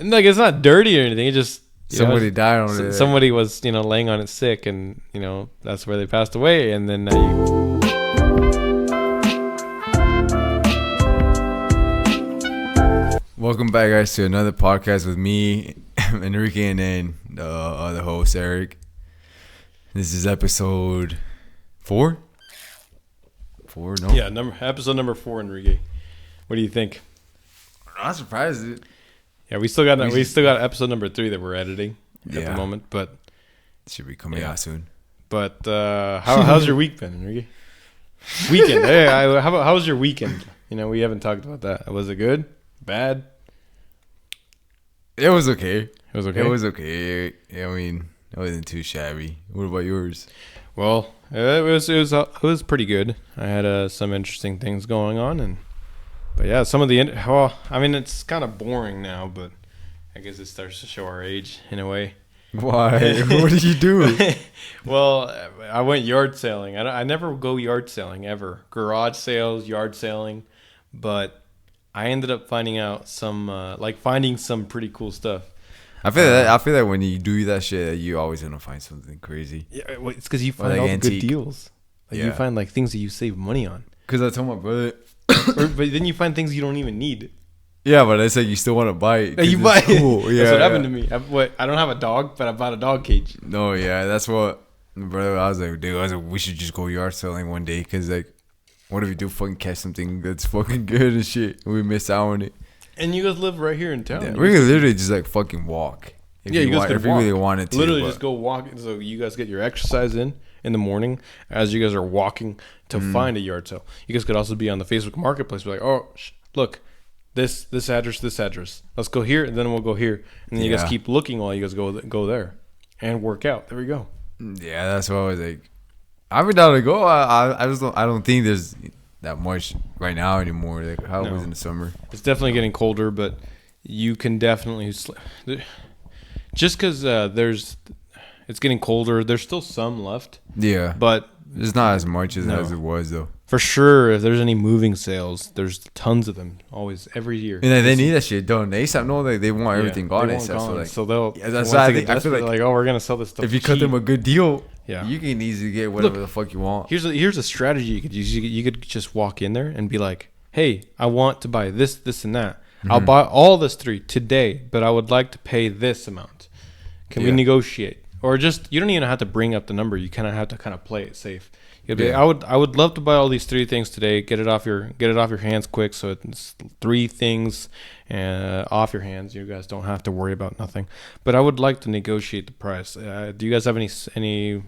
And like it's not dirty or anything. It just somebody died on it. Somebody was laying on it sick, and that's where they passed away. And then now Welcome back, guys, to another podcast with me, Enrique, and then the other host, Eric. This is episode 4? 4, no? Yeah, episode number 4, Enrique. What do you think? I'm not surprised. Yeah, we still got episode number 3 that we're editing at the moment, but it should be coming out soon. But how's your week been, Enrique? Weekend. Hey, how was your weekend? We haven't talked about that. Was it good? Bad? It was okay. It was okay. It was okay. I mean, it wasn't too shabby. What about yours? Well, it was pretty good. I had some interesting things going on, but yeah, some of it's kind of boring now, but I guess it starts to show our age in a way. Why? What did you do? Well, I went yard sailing. I never go yard sailing ever. Garage sales, yard sailing, but I ended up finding out finding some pretty cool stuff. I feel like when you do that shit, you always gonna find something crazy. Yeah, it's because you find all the good deals. You find things that you save money on. Because I told my brother, but then you find things you don't even need. Yeah, but I said you still want to buy it. You buy it. Cool. Yeah, that's what happened to me. I don't have a dog, but I bought a dog cage. No, yeah, that's what my brother. I was like, we should just go yard selling one day, because what if we do fucking catch something that's fucking good and shit, and we miss out on it? And you guys live right here in town. Yeah, we could literally just fucking walk. If you really wanted to. Literally just go walk. So you guys get your exercise in the morning as you guys are walking to find a yard sale. You guys could also be on the Facebook Marketplace. Be like, oh, look, this address. Let's go here, and then we'll go here. And then you guys keep looking while you guys go there and work out. There we go. Yeah, that's what I was like. I've been down to go. I don't think there's that much right now anymore. Like how it was in the summer. It's definitely getting colder, but you can definitely just because it's getting colder. There's still some left. Yeah, but it's not as much as it was though. For sure, if there's any moving sales, there's tons of them always every year. And they need that shit done. They know they want everything gone. So they'll. Yeah, that's why I feel like, oh, we're gonna sell this stuff. If you cut them a good deal, yeah, you can easily get whatever the fuck you want. Here's a strategy you could use. You could just walk in there and be like, hey, I want to buy this, and that. Mm-hmm. I'll buy all this 3 today, but I would like to pay this amount. Can we negotiate? Or just, you don't even have to bring up the number. You kind of have to play it safe. I would love to buy all these 3 things today. Get it off your hands quick. So it's 3 things off your hands. You guys don't have to worry about nothing. But I would like to negotiate the price. Do you guys have any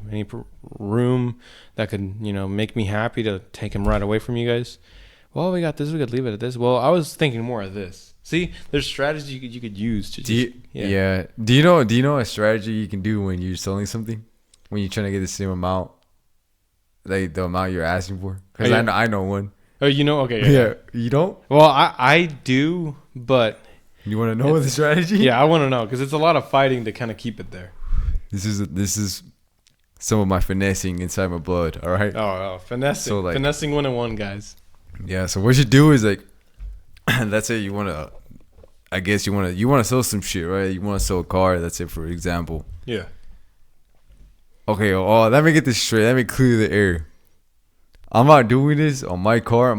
room that could make me happy to take them right away from you guys? Well, we got this. We could leave it at this. Well, I was thinking more of this. See, there's strategies you could use to Do you know a strategy you can do when you're selling something? When you're trying to get the same amount, like the amount you're asking for? Because I know one. Oh, okay. Yeah. You don't? Well, I do, but you want to know the strategy? Yeah, I want to know because it's a lot of fighting to kind of keep it there. This is some of my finessing inside my blood. All right. Oh, finessing. So finessing 101, guys. Yeah. So what you do is let's say you want to sell some shit, right? You want to sell a car. That's it, for example. Yeah. Okay. Oh, let me get this straight. Let me clear the air. I'm not doing this on my car.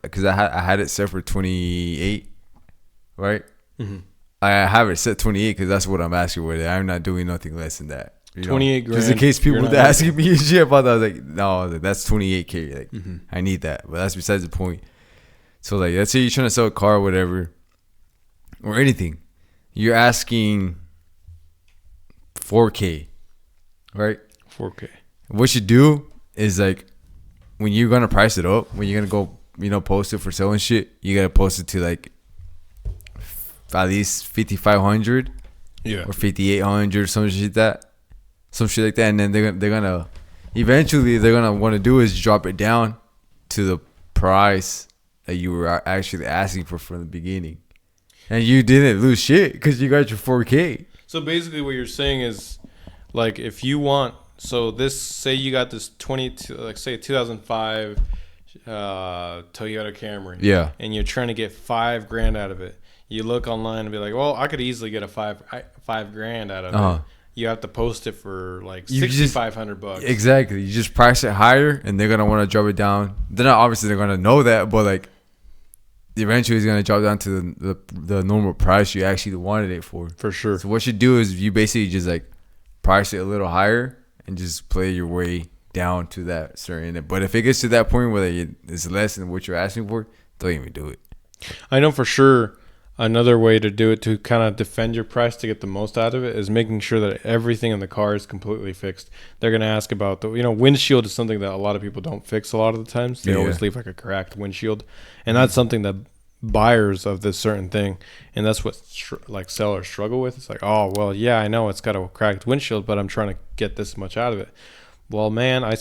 Because I had it set for 28, right? Mm-hmm. I have it set 28 because that's what I'm asking with it. I'm not doing nothing less than that. 28 grand. Just in case people were asking me shit about that, I was like, no, that's 28K. I need that. But that's besides the point. So let's say you're trying to sell a car or whatever, or anything. You're asking 4K, right? 4K. What you do is when you're gonna price it up, when you're gonna go, post it for selling shit, you gotta post it to at least 5,500, or 5,800, some shit like that, and then they're gonna eventually want to do is drop it down to the price that you were actually asking for from the beginning, and you didn't lose shit because you got your 4K. So basically, what you're saying is, if you want, say you got this 2005 Toyota Camry, yeah, and you're trying to get $5,000 out of it. you look online and be like, well, I could easily get a $5,000 out of it. You have to post it for like $6,500. Exactly. You just price it higher, and they're gonna want to drop it down. They're not obviously they're gonna know that, but like eventually it's gonna drop down to the normal price you actually wanted it for. For sure. So what you do is you basically just like price it a little higher and just play your way down to that certain. But if it gets to that point where it's less than what you're asking for, don't even do it. I know for sure. Another way to do it to kind of defend your price to get the most out of it is making sure that everything in the car is completely fixed. They're going to ask about windshield is something that a lot of people don't fix a lot of the times. They always leave like a cracked windshield. And that's something that buyers of this certain thing, and that's what like sellers struggle with. It's like, oh, well, yeah, I know it's got a cracked windshield, but I'm trying to get this much out of it. Well, man, I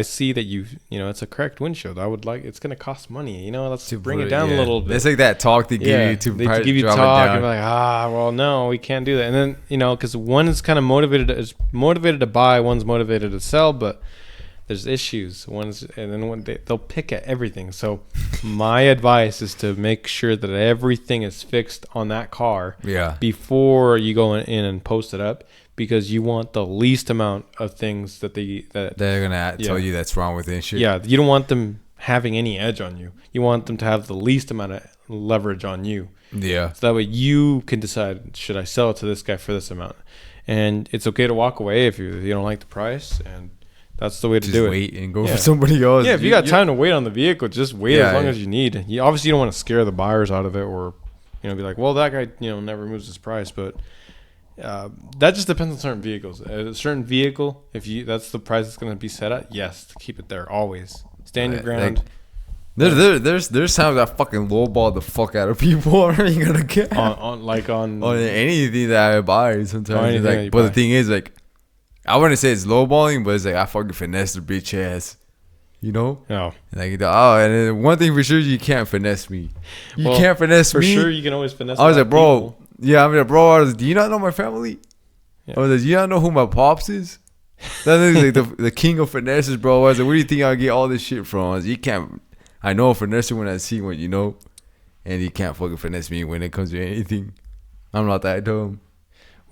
see that it's a cracked windshield. It's going to cost money. Let's bring it down a little bit. It's like that talk they give you to they give you talk and be like, well, no, we can't do that. And then, because one is kind of motivated to buy, one's motivated to sell, but there's issues. They'll pick at everything. So my advice is to make sure that everything is fixed on that car before you go in and post it up. Because you want the least amount of things that they're gonna tell you that's wrong with it and shit. Yeah, you don't want them having any edge on you. You want them to have the least amount of leverage on you. Yeah. So that way you can decide, should I sell it to this guy for this amount? And it's okay to walk away if you don't like the price, and that's the way to do it. Just wait and go for somebody else. Yeah, if you got time to wait on the vehicle, just wait as long as you need. Obviously, you don't want to scare the buyers out of it, or be like, well, that guy never moves his price, but. That just depends on certain vehicles. A certain vehicle, that's the price it's going to be set at, yes, keep it there always. Stand your ground. There's times I fucking lowball the fuck out of people. I ain't gonna get on anything that I buy sometimes. But the thing is, like, I wouldn't say it's lowballing, but it's like I fucking finesse the bitch ass. No. Like, and then one thing for sure, you can't finesse me. You can't finesse me. For sure, you can always finesse. I was like, bro. People. Yeah, bro, do you not know my family? Yeah. I was like, do you not know who my pops is? That is like the king of finesses, bro. I was like, where do you think I get all this shit from? I was like, you can't. I know a finesser when I see one, and you can't fucking finesse me when it comes to anything. I'm not that dumb.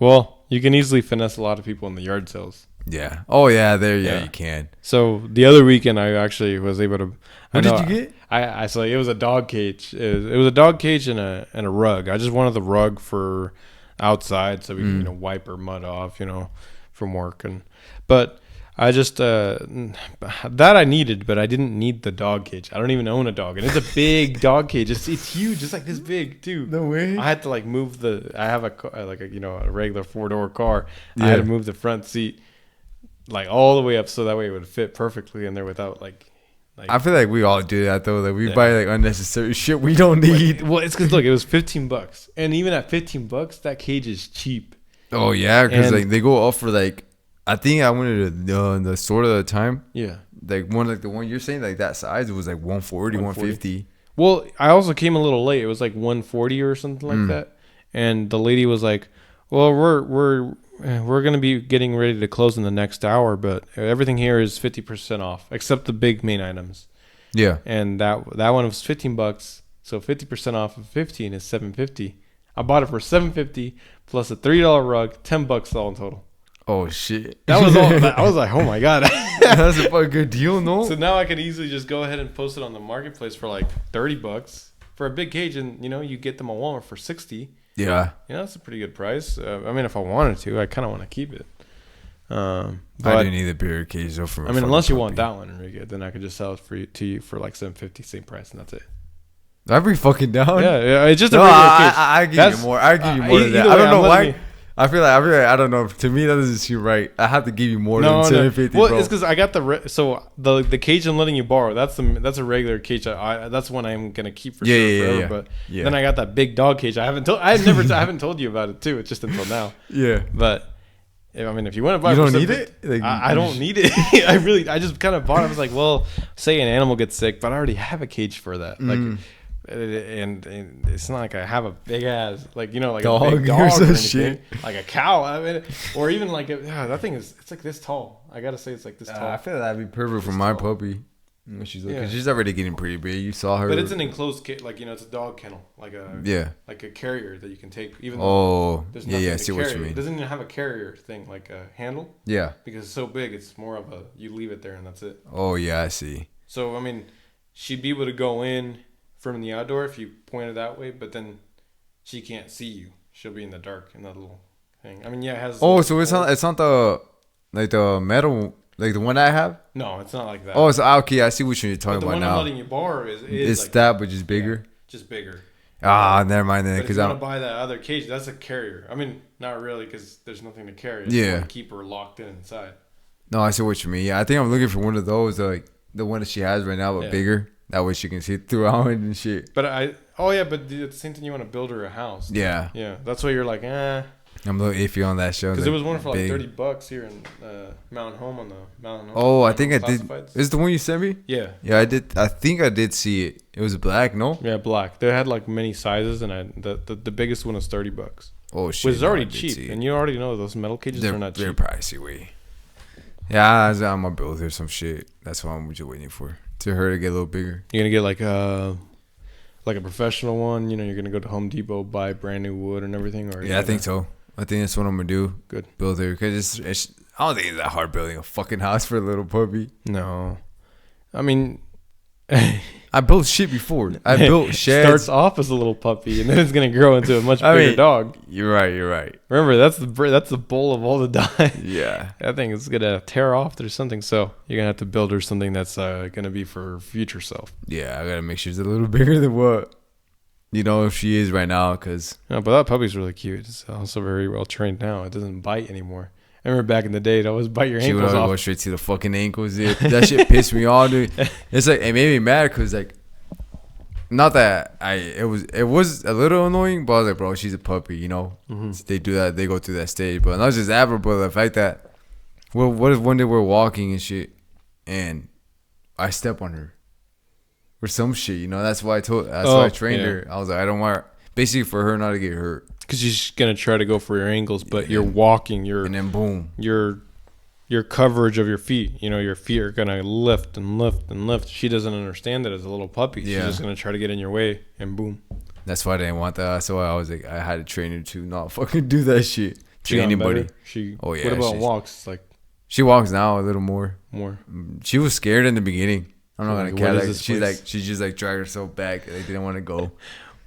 Well, you can easily finesse a lot of people in the yard sales. Yeah. Oh yeah, you can. So the other weekend, I actually was able to. What did you get? I saw it was a dog cage. It was a dog cage and a rug. I just wanted the rug for outside so we can wipe our mud off, from work. But I just that I needed, but I didn't need the dog cage. I don't even own a dog, and it's a big dog cage. It's huge. It's like this big too. No way. I had to like move I have a regular 4-door car. Yeah. I had to move the front seat like all the way up so that way it would fit perfectly in there without like. I feel like we all do that though. Like we buy like unnecessary shit we don't need. Well, it's because look, it was $15, and even at $15, that cage is cheap. Oh yeah, because like they go up for like I think I went to the store at the time. Yeah, like the one you're saying like that size it was like 140, 150. Well, I also came a little late. It was like 140 or something like that, and the lady was like, "Well, we're going to be getting ready to close in the next hour, but everything here is 50% off, except the big main items." Yeah. And that one was $15, so 50% off of 15 is $750. I bought it for $750 plus a $3 rug, $10 all in total. Oh shit! That was all. I was like, oh my god, that's a fucking good deal, no? So now I can easily just go ahead and post it on the marketplace for like $30 for a big cage, and you get them at Walmart for $60. Yeah. That's a pretty good price. I mean, if I wanted to, I kind of want to keep it. But I do need a bigger cage though. Unless you want that one, Enrique, then I could just sell it to you for like $750, same price, and that's it. I'd be fucking down. Yeah. It's just a regular cage. I give you more. I give you more than that. I don't know why. I feel like I don't know. To me, that doesn't seem right. I have to give you more than $750. Well, bro. It's because I got the cage I'm letting you borrow. That's a regular cage. That's one I'm gonna keep for sure forever. But then I got that big dog cage. I haven't told you about it too. It's just until now. Yeah. But if you want to buy, you don't need it. Like, I don't need it. I just kind of bought it. I was like, well, say an animal gets sick, but I already have a cage for that. Like. And it's not like I have a big ass like like dog a big dog or anything, shit. like a cow. Or even like that thing is it's like this tall. I gotta say it's like this tall. I feel like that'd be perfect for my puppy. She's already getting pretty big. You saw her, but it's an enclosed like it's a dog kennel, like a carrier that you can take. Even though there's nothing to I see what carry. you mean. It doesn't even have a carrier thing, like a handle. Yeah, because it's so big, it's more of a you leave it there and that's it. Oh yeah, I see. So I mean, she'd be able to go in from the outdoor if you point it that way, but then she can't see you. She'll be in the dark in that little thing. I mean, yeah, it has. Oh, so it's not the metal. Like the one I have? No, it's not like that. Oh, so okay, I see what you're talking about now. The one I'm letting you borrow is it's like that, but just bigger. Yeah, just bigger. Never mind then. Because I want to buy that other cage. That's a carrier. I mean, not really, because there's nothing to carry. It's to keep her locked in inside. No, I see what you mean. Yeah, I think I'm looking for one of those, like the one that she has right now, but bigger. That way she can see throughout and shit. But but at the same time, you want to build her a house. Yeah. Yeah, that's why you're like, I'm a little iffy on that show. Because there was one for like $30 here in Mountain Home on the Mountain Home. Oh, I think I did. Is the one you sent me? Yeah. Yeah, I did. I think I did see it. It was black, no? Yeah, black. They had like many sizes, and the biggest one was $30. Oh shit! Which is already cheap, and you already know those metal cages are not cheap. They're pricey, way. Yeah, I'm gonna build her some shit. That's what I'm just waiting for. To her to get a little bigger. You're gonna get like a professional one. You know, you're gonna go to Home Depot, buy brand new wood and everything. Or I think so. I think that's what I'm gonna do. Good. Build her because I don't think it's that hard building a fucking house for a little puppy. No, I mean, I built shit before. I built sheds. Starts off as a little puppy and then it's gonna grow into a much bigger dog. You're right. Remember, that's the bowl of all the dogs. Yeah, I think it's gonna tear off or something. So you're gonna have to build her something that's gonna be for future self. Yeah, I gotta make sure it's a little bigger than what. If she is right now, because... No, but that puppy's really cute. It's also very well trained now. It doesn't bite anymore. I remember back in the day, it always bite your ankles off. Go straight to the fucking ankles. Dude. That shit pissed me off, dude. It's like, it made me mad because, like, not that it was a little annoying, but I was like, bro, she's a puppy, Mm-hmm. They do that. They go through that stage. But not just that, but the fact that, well, what if one day we're walking and shit, and I step on her? Or some shit, That's why I trained her. I was like, I don't want basically for her not to get hurt. Because she's gonna try to go for your ankles, but you're walking, and then boom, your coverage of your feet. Your feet are gonna lift and lift and lift. She doesn't understand that as a little puppy. She's just gonna try to get in your way, and boom. That's why I didn't want that. So I was like, I had to train her to not fucking do that shit to anybody. What about walks? Like she walks now a little more. More. She was scared in the beginning. I'm not gonna care. She just dragged herself back. They didn't want to go.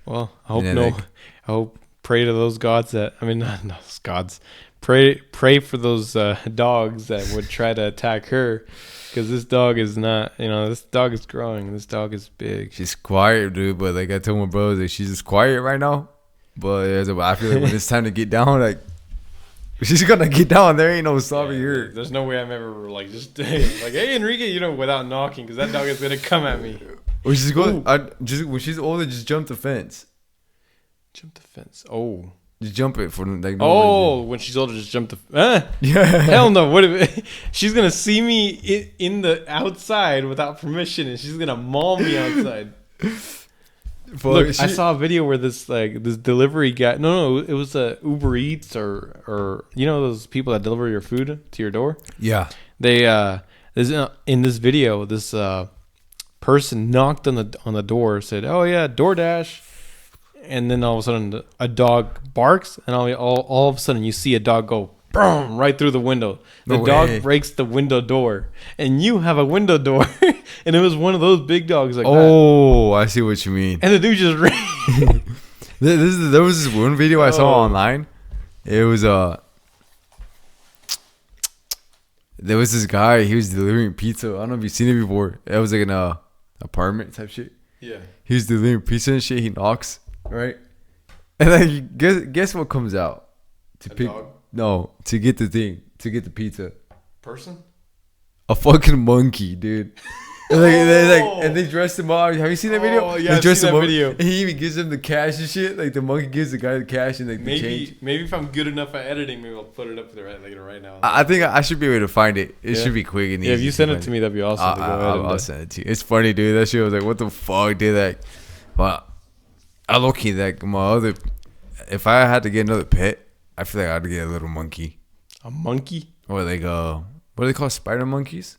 Well, I hope pray to those gods not those gods. Pray for those dogs that would try to attack her, because this dog is not. This dog is growing. This dog is big. She's quiet, dude. But like I told my brothers, like, she's just quiet right now. But I feel like when it's time to get down, like. She's gonna get down. There ain't no stopping her. There's no way I'm ever like just like, hey Enrique, without knocking, because that dog is gonna come at me. Or she's going. When she's older, just jump the fence. Jump the fence. Oh. Just jump it for like. No reason. When she's older, just jump the. Yeah. Hell no! What if she's gonna see me in the outside without permission, and she's gonna maul me outside? Look, I saw a video where this delivery guy. No, it was Uber Eats or those people that deliver your food to your door. Yeah. They in this video, this person knocked on the door, said, "Oh yeah, DoorDash," and then all of a sudden a dog barks, and all of a sudden you see a dog go boom right through the window. The dog breaks the window door, and you have a window door, and it was one of those big dogs like that. Oh, I see what you mean. And the dude just ran. There was this one video I saw online. It was there was this guy. He was delivering pizza. I don't know if you've seen it before. It was like an apartment type shit. Yeah. He was delivering pizza and shit. He knocks, right? And then guess what comes out to pick. Dog? No, to get the pizza. Person? A fucking monkey, dude. And they dressed him up. Have you seen that video? Oh, yeah, I've seen that video. And he even gives him the cash and shit. Like, the monkey gives the guy the cash and like the change. Maybe if I'm good enough at editing, maybe I'll put it up right now. I think I should be able to find it. It should be quick and easy. Yeah, if you send it to me, that'd be awesome. I'll send it to you. It's funny, dude. That shit, I was like, what the fuck, dude? Like, but I low-key, like, if I had to get another pet, I feel like I'd get a little monkey. A monkey? Or like, what do they call spider monkeys?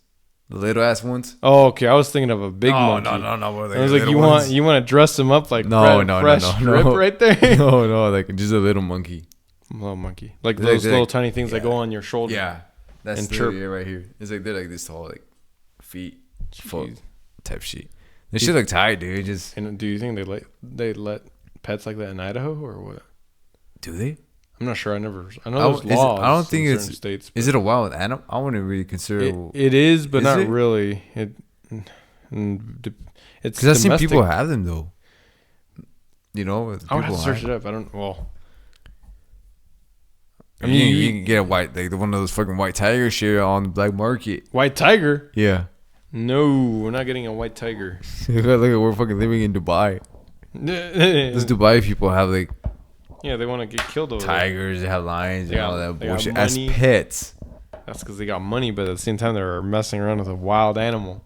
The little ass ones. Oh, okay. I was thinking of a big monkey. No. I was like, you want to dress him up like fresh strip right there? No, like just a little monkey. Little monkey, like those little tiny things that go on your shoulder. Yeah, that's the right here. It's like they're like this tall, like feet, full type shit. They should look tight, dude. Just. And do you think they let pets like that in Idaho or what? Do they? I'm not sure. I know there's laws. I don't think it's states. Is it a wild animal? I wouldn't really consider it is, but not really. It's because I've seen people have them though. You know, I would have to search it up. I don't. Well, I mean, you can get a white, like one of those fucking white tiger shit on the black market. White tiger? Yeah. No, we're not getting a white tiger. Look at we're fucking living in Dubai. Those Dubai people have like. Yeah, they want to get killed over tigers, they have lions, and all that bullshit as pets. That's because they got money, but at the same time, they're messing around with a wild animal.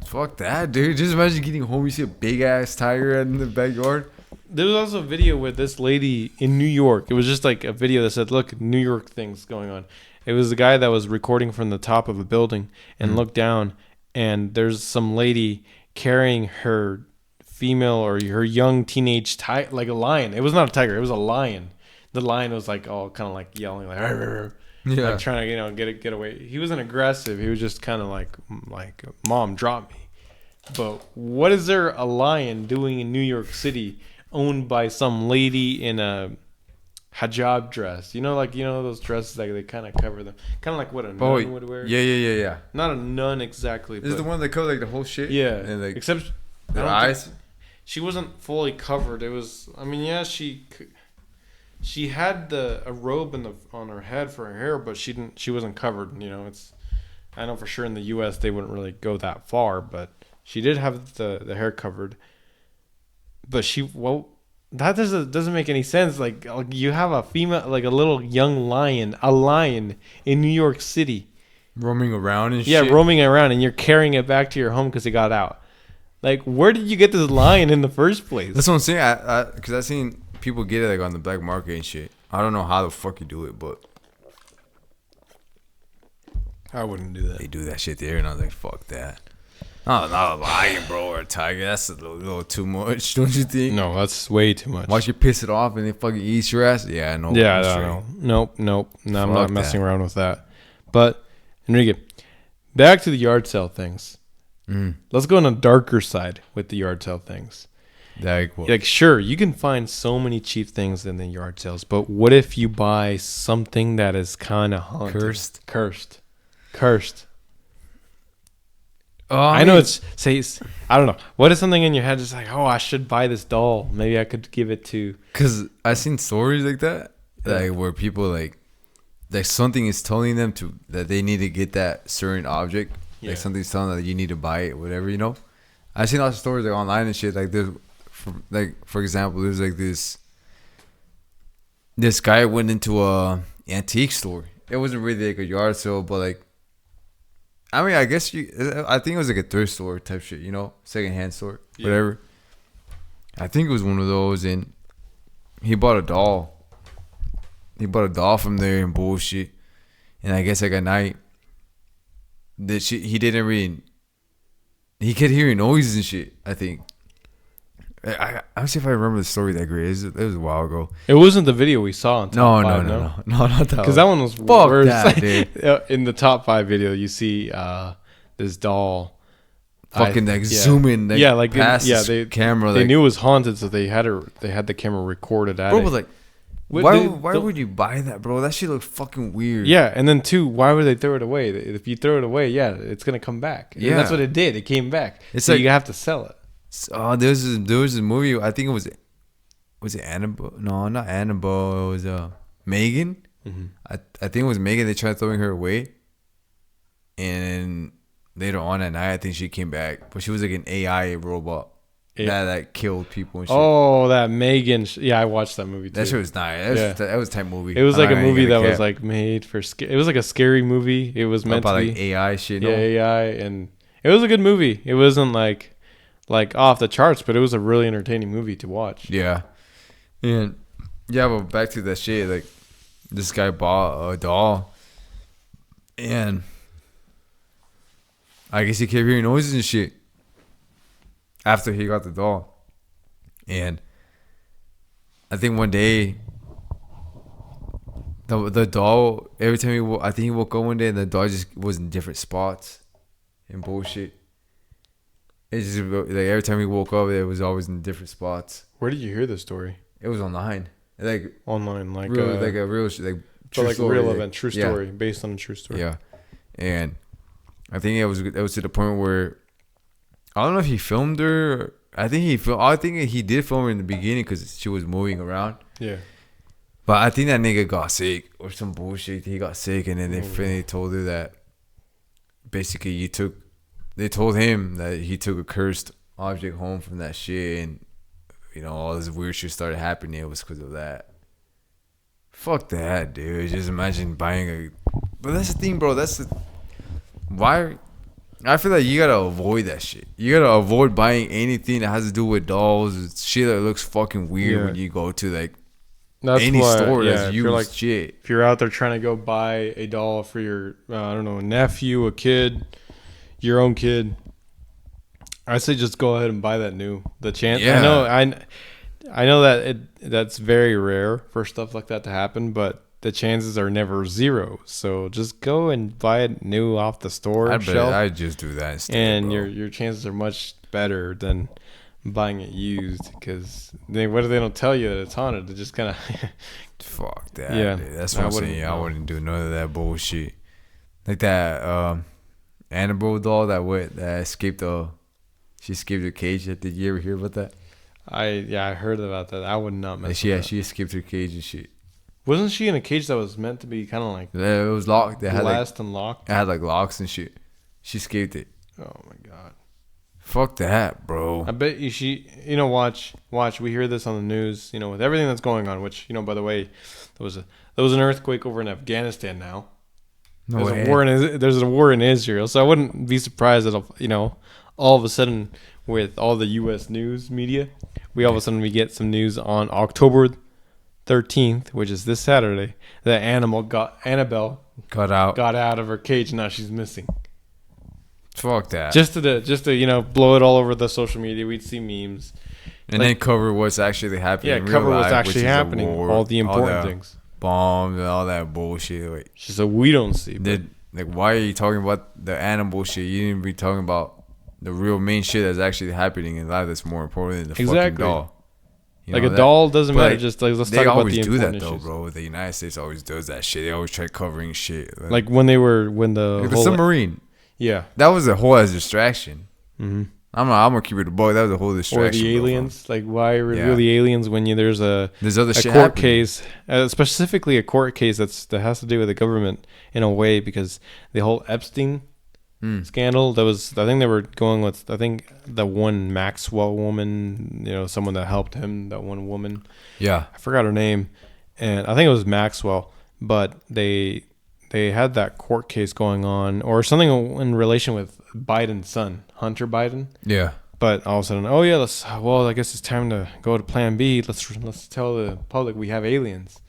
Fuck that, dude. Just imagine getting home, you see a big ass tiger in the backyard. There was also a video with this lady in New York. It was just like a video that said, look, New York things going on. It was a guy that was recording from the top of a building and looked down, and there's some lady carrying her female or her young teenage like a lion. It was not a tiger, it was a lion. The lion was like all kind of like yelling like, yeah, like trying to get away. He wasn't aggressive, he was just kind of like mom, drop me. But what is there a lion doing in New York City owned by some lady in a hijab dress? Those dresses that they kind of cover them, kind of like what a nun would wear. Yeah. Not a nun exactly. This is the one that covered like the whole shit. Yeah, and like except their eyes. She wasn't fully covered. It was. I mean, yeah, she had a robe on her head for her hair, but she wasn't covered. It's. I know for sure in the U.S. they wouldn't really go that far, but she did have the hair covered. But that doesn't make any sense. Like you have a female, like a little young lion, in New York City, roaming around and shit. Yeah, roaming around, and you're carrying it back to your home because it got out. Like, where did you get this lion in the first place? That's what I'm saying. Because I've seen people get it like on the black market and shit. I don't know how the fuck you do it, but I wouldn't do that. They do that shit there, and I was like, fuck that. Oh, not a lion, bro, or a tiger. That's a little too much, don't you think? No, that's way too much. Once you piss it off and it fucking eats your ass, yeah, I know. Yeah, no. Nope. No, I'm not messing around with that. But, Enrique, back to the yard sale things. Let's go on a darker side with the yard sale things. Like, sure, you can find so many cheap things in the yard sales, but what if you buy something that is kind of haunted? Cursed. Oh, I know I don't know. What is something in your head just like, oh, I should buy this doll. Maybe I could give it to. Because I've seen stories like that, like where people like something is telling them that they need to get that certain object. Yeah. Like something's telling them that you need to buy it, whatever, I've seen lots of stories like online and shit. Like there's, for example, there's like this guy went into a antique store. It wasn't really like a yard sale, but like, I mean, I guess I think it was like a thrift store type shit, secondhand store, whatever. I think it was one of those, and he bought a doll. He bought a doll from there and bullshit. And I guess like at night, he didn't really. He kept hearing noises and shit. I think. I'll see if I remember the story that great. It was a while ago. It wasn't the video we saw on top 5, no, not that. Because that one was worse. That, dude. In the top 5 video, you see this doll, fucking zooming, past the camera. They knew it was haunted, so they had the camera recorded at it. Bro was like, why would you buy that, bro? That shit looks fucking weird. Yeah, and then 2, why would they throw it away? If you throw it away, it's gonna come back. And that's what it did. It came back. So like, you have to sell it. Oh, there was a movie. I think it was it Annabelle? No, not Annabelle. It was Megan. Mm-hmm. I think it was Megan. They tried throwing her away, and later on at night, I think she came back, but she was like an AI robot that killed people and shit. Oh, that Megan. I watched that movie too. That shit was nice. That was a type movie. It was like a movie that was like made for. It was like a scary movie. It was meant to be like AI shit. Yeah, AI, and it was a good movie. It wasn't like off the charts, but it was a really entertaining movie to watch. Yeah. And but back to that shit, like this guy bought a doll, and I guess he kept hearing noises and shit after he got the doll. And I think one day, the doll, every time I think he woke up one day and the doll just was in different spots and bullshit. It's just like every time he woke up, it was always in different spots. Where did you hear this story? It was online. Like online, like real, like a real, like true like story, real event, true story, based on a true story. Yeah, and I think it was to the point where I don't know if he filmed her. I think he did film her in the beginning because she was moving around. Yeah, but I think that nigga got sick or some bullshit. He got sick, and then they finally told her that basically they told him that he took a cursed object home from that shit, and all this weird shit started happening. It was because of that. Fuck that, dude. Just imagine buying but that's the thing, bro. Why? I feel like you gotta avoid that shit. You gotta avoid buying anything that has to do with dolls. It's shit that looks fucking weird when you go to any store that's used shit. If you're out there trying to go buy a doll for your, I don't know, nephew, a kid, your own kid, I say just go ahead and buy that new. The chance, I know that that's very rare for stuff like that to happen, but the chances are never zero. So just go and buy it new off the store shelf. I'd just do that instead, and bro. your chances are much better than buying it used, because what if they don't tell you that it's haunted? They just kind of fuck that. Yeah, dude. That's what I'm saying. I wouldn't do none of that bullshit. Like that Annabelle doll that escaped she escaped her cage. Did you ever hear about that? I heard about that. I would not mess with that. She escaped her cage and shit. Wasn't she in a cage that was meant to be kind of like... Yeah, it was locked. It glassed and locked? It had like locks and shit. She escaped it. Oh my god. Fuck that, bro. I bet you watch, we hear this on the news, with everything that's going on, which, by the way, there was an earthquake over in Afghanistan now. There's a war in Israel, so I wouldn't be surprised that, all of a sudden, with all the U.S. news media, we get some news on October 13th, which is this Saturday, that Annabelle got out of her cage, and now she's missing. Fuck that. Just to blow it all over the social media. We'd see memes. And then cover what's actually happening. Yeah, cover what's actually happening. All the important things. Bombs and all that bullshit. Like, so we don't see. Why are you talking about the animal shit? You didn't be talking about the real main shit that's actually happening in life that's more important than the fucking doll. A doll doesn't matter. Just let's talk about the important issues. They always do that though, bro. The United States always does that shit. They always try covering shit. Like when the submarine. Yeah, that was a whole ass distraction. Mm-hmm. I'm gonna keep it a boy. That was a whole distraction. Or the aliens. Bro. Like why reveal the aliens when there's other shit court case, specifically a court case that has to do with the government in a way, because the whole Epstein scandal. I think they were going with the one Maxwell woman. Someone that helped him. That one woman. Yeah, I forgot her name, and I think it was Maxwell. But they had that court case going on, or something in relation with Biden's son, Hunter Biden. Yeah. But all of a sudden, I guess it's time to go to Plan B. Let's tell the public we have aliens,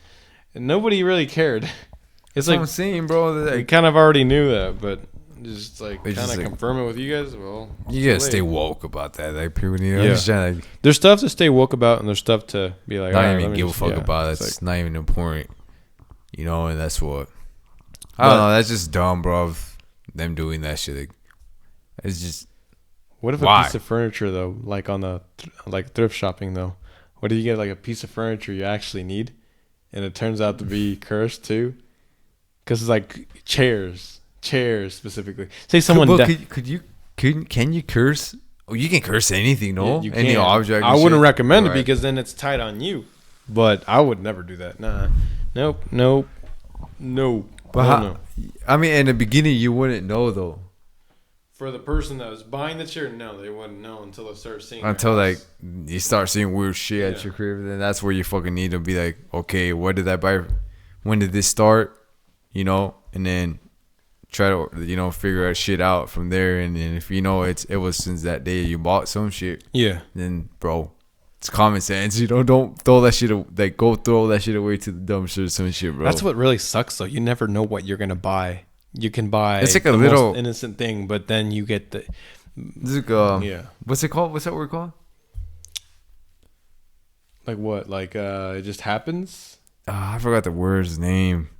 and nobody really cared. It's That's what I'm saying, bro. We kind of already knew that, but just kind of confirm it with you guys. Well, you gotta stay woke about that. Like people need to understand. There's stuff to stay woke about, and there's stuff to be like, not even give a fuck about. It's not even important, and that's what. I don't know. That's just dumb, bro. Them doing that shit. It's just. What if a piece of furniture though, like on the thrift shopping though? What if you get like a piece of furniture you actually need, and it turns out to be cursed too? Because it's like chairs specifically. Say someone. Can you curse? Oh, you can curse anything, no? Yeah, any object. I wouldn't recommend it because then it's tied on you. But I would never do that. Nah. Nope. But I mean, in the beginning, you wouldn't know though. For the person that was buying the chair, no, they wouldn't know until they start seeing. Until you start seeing weird shit at your crib, then that's where you fucking need to be like, okay, what did I buy? When did this start? And then try to figure shit out from there. And then if it was since that day you bought some shit, then bro. It's common sense, Don't throw that shit. Go throw that shit away to the dumpster or some shit, bro. That's what really sucks, though. You never know what you're gonna buy you can buy. It's like a the little most innocent thing, but then you get the. Like, yeah. What's it called? What's that word called? Like what? Like it just happens. I forgot the word's name.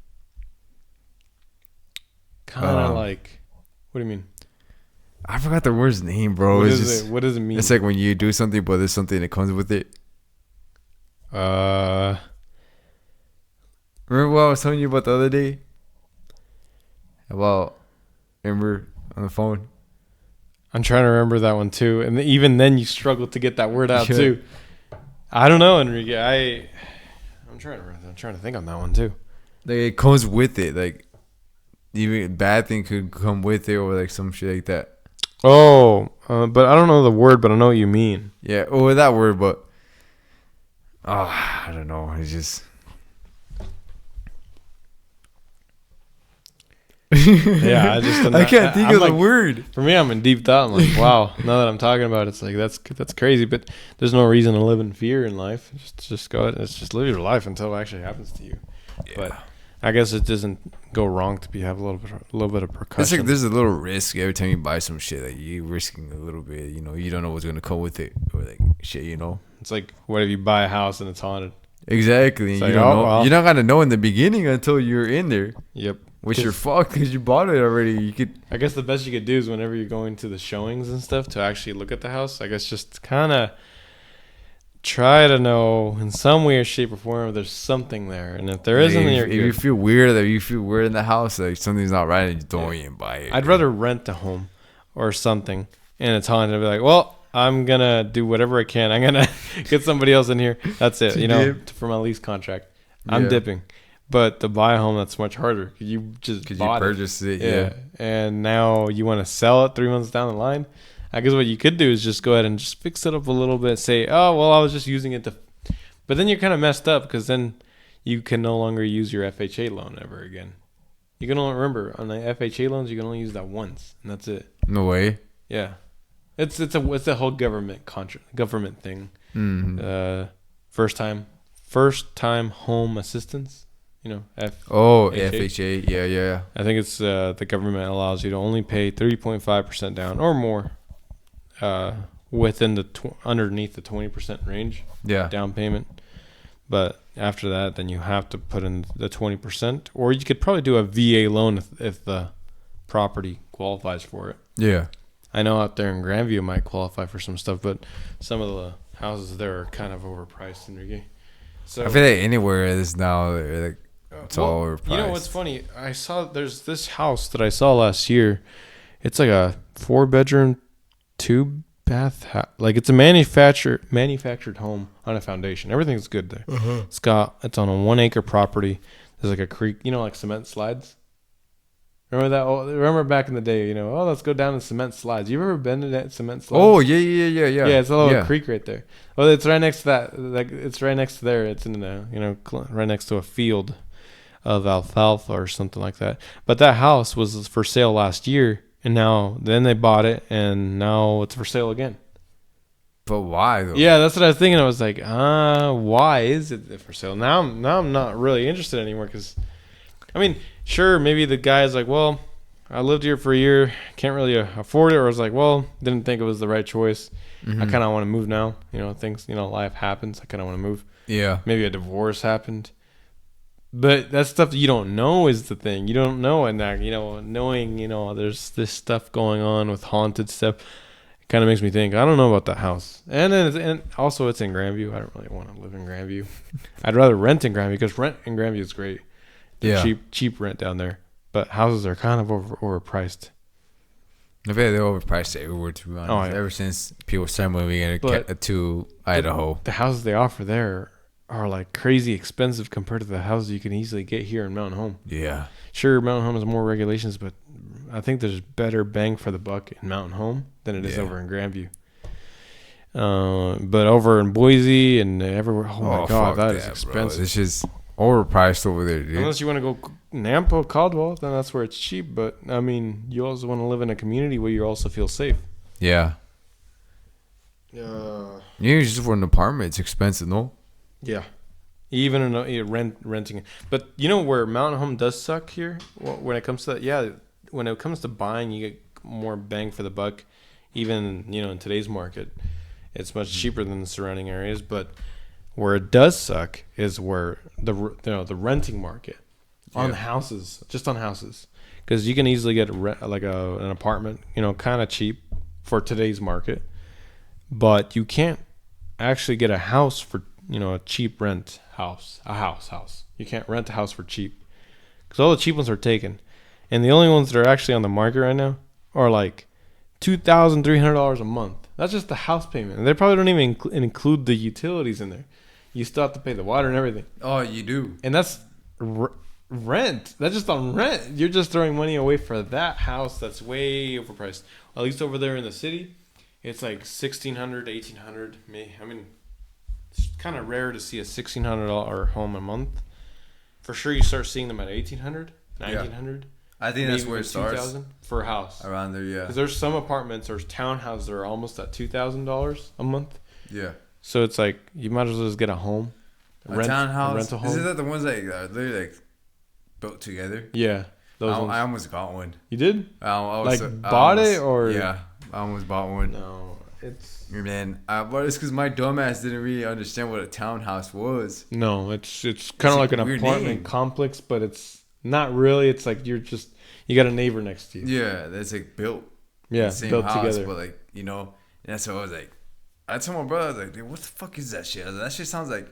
Kind of like. What do you mean? I forgot the word's name, bro. What does it mean? It's like when you do something, but there's something that comes with it. Remember what I was telling you about the other day? About Ember on the phone. I'm trying to remember that one too, and even then you struggle to get that word out too. I don't know, Enrique. I'm trying to think on that one too. Like it comes with it, like even bad thing could come with it, or like some shit like that. Oh, but I don't know the word, but I know what you mean. Yeah, or that word, but I don't know. It's just. Yeah, I can't think of the word. For me, I'm in deep thought. I'm like, wow. Now that I'm talking about it, it's like that's crazy. But there's no reason to live in fear in life. Just go ahead. Just live your life until it actually happens to you. Yeah. But I guess it doesn't go wrong to have a little bit of percussion. It's like there's a little risk every time you buy some shit. Like you risking a little bit. You know, you don't know what's gonna come with it, or like shit. You know, it's like what if you buy a house and it's haunted? Exactly. You like, don't know. Well. You're not gonna know in the beginning until you're in there. Yep. Which you're fucked because you bought it already. You could. I guess the best you could do is whenever you're going to the showings and stuff to actually look at the house. I guess just kind of try to know in some way or shape or form if there's something there, and if there isn't, if you feel weird, in the house, like something's not right, and you don't even buy it. I'd rather rent a home or something, and it's haunted. I'd be like, well, I'm gonna do whatever I can. I'm gonna get somebody else in here. That's it. You know, for my lease contract, I'm dipping. But to buy a home, that's much harder. You just bought purchased it. Yeah. And now you want to sell it 3 months down the line. I guess what you could do is just go ahead and just fix it up a little bit. Say, oh, well, I was just using it to. But then you're kind of messed up because then you can no longer use your FHA loan ever again. You can only remember on the FHA loans, you can only use that once, and that's it. No way. Yeah. It's a whole government thing. Mm-hmm. First time home assistance. You know, FHA. Yeah. I think it's the government allows you to only pay 3.5% down or more within the underneath the 20% range. Yeah. Down payment. But after that, then you have to put in the 20%, or you could probably do a VA loan if the property qualifies for it. Yeah. I know out there in Grandview it might qualify for some stuff, but some of the houses there are kind of overpriced, Enrique. So I feel like anywhere it is now, like it's all overpriced. You know what's funny? There's this house that I saw last year. It's like a 4-bedroom, 2-bath like it's a manufactured home on a foundation. Everything's good there. Uh-huh. It's on a 1-acre property. There's like a creek, like cement slides. Remember that? Remember back in the day, let's go down the cement slides. You ever been to that cement slides? Oh, yeah. Yeah, it's a little creek right there. Well, it's right next to that. Like it's right next to there. It's in right next to a field of alfalfa or something like that. But that house was for sale last year, and then they bought it, and now it's for sale again. But why though? Yeah, that's what I was thinking. I was like, why is it for sale? Now I'm not really interested anymore because, sure, maybe the guy's like, well, I lived here for a year, can't really afford it, or I was like, well, didn't think it was the right choice. Mm-hmm. I kind of want to move now. Things, life happens. I kind of want to move. Yeah. Maybe a divorce happened. But that stuff that you don't know is the thing. You don't know, and that, knowing, there's this stuff going on with haunted stuff, it kind of makes me think, I don't know about that house. And also it's in Grandview. I don't really want to live in Grandview. I'd rather rent in Grandview because rent in Grandview is great. Cheap rent down there, but houses are kind of overpriced. I feel like they're overpriced everywhere, to be honest. Ever since people started moving to Idaho, the houses they offer there are like crazy expensive compared to the houses you can easily get here in Mountain Home. Yeah, sure, Mountain Home has more regulations, but I think there's better bang for the buck in Mountain Home than it is over in Grandview. But over in Boise and everywhere, oh my god, that is expensive. Bro. It's just overpriced over there, dude. Unless you want to go Nampa, Caldwell, then that's where it's cheap. But you also want to live in a community where you also feel safe. Yeah. You just for an apartment, it's expensive, no? Yeah. Even renting it. But you know where mountain home does suck here when it comes to that? Yeah, when it comes to buying, you get more bang for the buck. Even in today's market, it's much cheaper than the surrounding areas. But where it does suck is where the renting market on houses, just on houses, because you can easily get an apartment, kind of cheap for today's market, but you can't actually get a house for a cheap rent. House. You can't rent a house for cheap because all the cheap ones are taken, and the only ones that are actually on the market right now are like $2,300 a month. That's just the house payment, and they probably don't even include the utilities in there. You still have to pay the water and everything. Oh, you do, and that's rent. That's just on rent. You're just throwing money away for that house that's way overpriced. At least over there in the city, it's like $1,600, $1,800. I mean. It's kind of rare to see a $1,600 home a month. For sure, you start seeing them at $1,800, $1,900. I think that's where it starts. $2,000 for a house around there. Yeah, because there's some apartments or townhouses that are almost at $2,000 a month. Yeah, so it's like you might as well just get a home, townhouse. Rent a home. Is that the ones that are literally built together? Yeah, those ones. I almost got one. You did? Bought it or? Yeah, I almost bought one. No, it's. Man, but it's because my dumbass didn't really understand what a townhouse was. No, it's kind of like an apartment complex, but it's not really. It's like you got a neighbor next to you. Yeah, that's like built. Yeah, same built house, together. But and that's what I was like. I told my brother, I was like, dude, what the fuck is that shit? I was like, that shit sounds like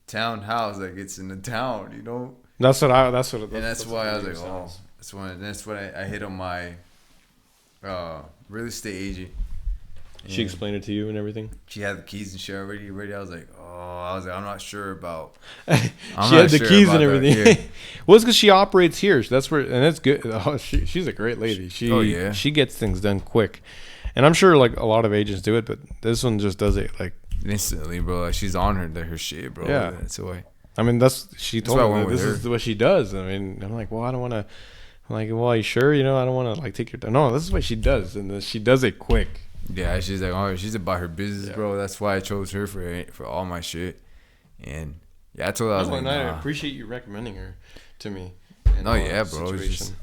townhouse, like it's in the town, That's why I was like, oh, that's when I hit on my real estate agent. She explained it to you and everything. She had the keys and shit already. I was like, I'm not sure about. She had the keys and everything. Yeah. Well, it's because she operates here. So that's where, and it's good. Oh, she's a great lady. She gets things done quick, and I'm sure like a lot of agents do it, but this one just does it like instantly, bro. Like, she's on her shit, bro. Yeah, that's the way. I mean, she told me this is what she does. I mean, I'm like, well, I don't want to. I'm like, well, are you sure? I don't want to like take your time. No, this is what she does, and she does it quick. Yeah, she's like, oh, she's about her business, bro. That's why I chose her for all my shit. And I told her I was like, I appreciate you recommending her to me. No, yeah, bro. It's just,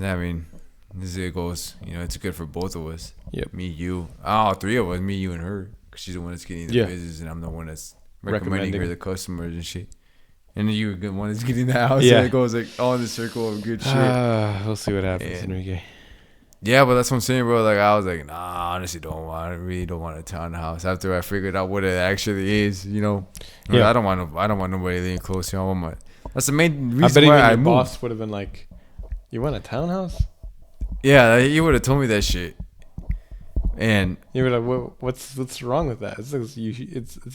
I mean, this is it goes. It's good for both of us. Yep. Me, you. Oh, three of us. Me, you, and her. Cause she's the one that's getting the business, and I'm the one that's recommending her the customers and shit. And then you're the one that's getting the house. Yeah. And it goes like all in the circle of good shit. We'll see what happens, Enrique. Yeah, but that's what I'm saying, bro. Like, I was like, nah, I honestly I really don't want a townhouse. After I figured out what it actually is, Yeah. I don't want nobody living close to that's the main reason why I moved. Your boss would have been like, you want a townhouse? Yeah, he would have told me that shit. And you were like, what's wrong with that? It's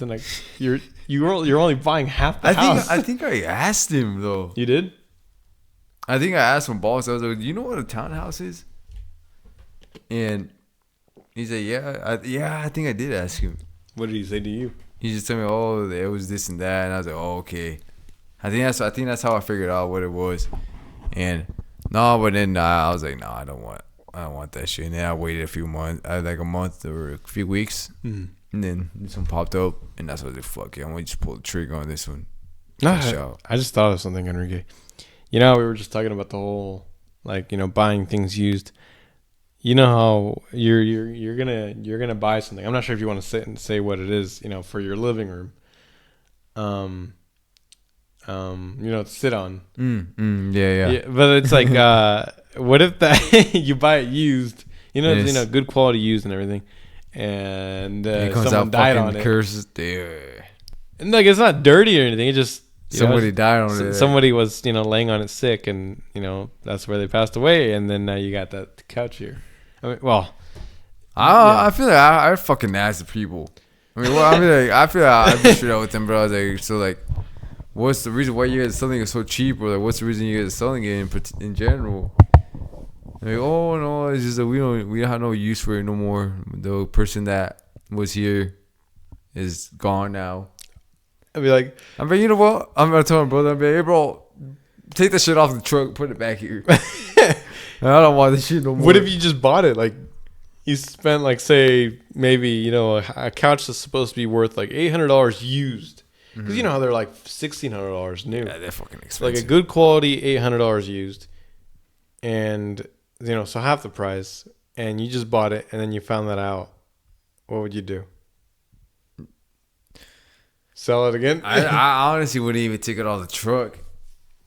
like you're only buying half the house. I think I asked him though. You did? I think I asked my boss. I was like, do you know what a townhouse is? And he said, I think I did ask him. What did he say to you? He just told me, oh, it was this and that. And I was like, oh, okay. I think that's how I figured out what it was. And but then I was like, no, I don't want that shit. And then I waited a few months, like a month or a few weeks. Mm-hmm. And then this one popped up. And that's what I was like, fuck it. I'm going to just pull the trigger on this one. No, I just thought of something, Enrique. We were just talking about the whole, buying things used. You know how you're gonna buy something. I'm not sure if you want to sit and say what it is, for your living room. To sit on. Yeah. But it's like, what if that you buy it used? Good quality used and everything, and someone died on it. Curses there. And it's not dirty or anything. It just somebody died on it. Somebody was laying on it sick, and that's where they passed away. And then now you got that couch here. I mean, well, I feel like I fucking ask the people. I mean, I feel like I'd be straight out with them, bro. I was like, so like, what's the reason why you guys selling it so cheap, or like, what's the reason you guys are selling it in general? Like, oh no, it's just that we don't have no use for it no more. The person that was here is gone now. I'd be like, you know what? I'm gonna tell my brother, I'd be like, hey bro, take the shit off the truck, put it back here. I don't want this shit no more. What if you just bought it? Like, you spent say maybe a couch that's supposed to be worth like $800 used. Because you know how they're like $1,600 new. Yeah, they're fucking expensive. Like a good quality $800 used, and so half the price, and you just bought it, and then you found that out. What would you do? Sell it again? I honestly wouldn't even take it off the truck.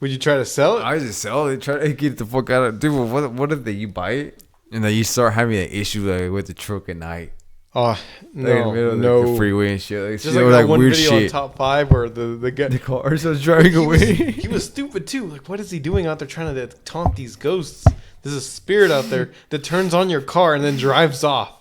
Would you try to sell it? I just sell it, try to get the fuck out of it. Dude, what if you buy it and then you start having an issue like with the truck at night? Oh, no. The freeway and shit. Like, just like that one video shit on Top 5 where the car starts driving away. He was stupid too. Like, what is he doing out there trying to taunt these ghosts? There's a spirit out there that turns on your car and then drives off.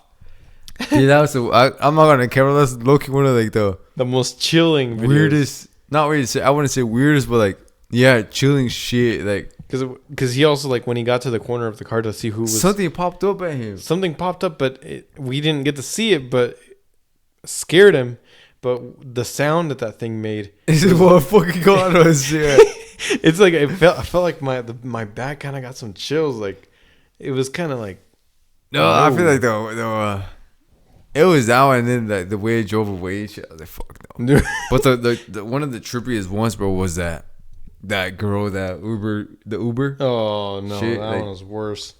Yeah, that was I'm not gonna camera. That's low-key one of like the most chilling videos. Weirdest. Not weirdest. I wouldn't say weirdest, but like chilling shit. Like because he also like when he got to the corner of the car to see who was something popped up at him. Something popped up, but we didn't get to see it. But scared him. But the sound that thing made is what fucking got us. Yeah. It's like I felt like my back kind of got some chills. Like it was kind of like no. I feel like the it was that one, and then the way it drove away, shit, I was like, fuck no. But the one of the trippiest ones, bro, was that girl, the Uber. Oh no, shit, that one was worse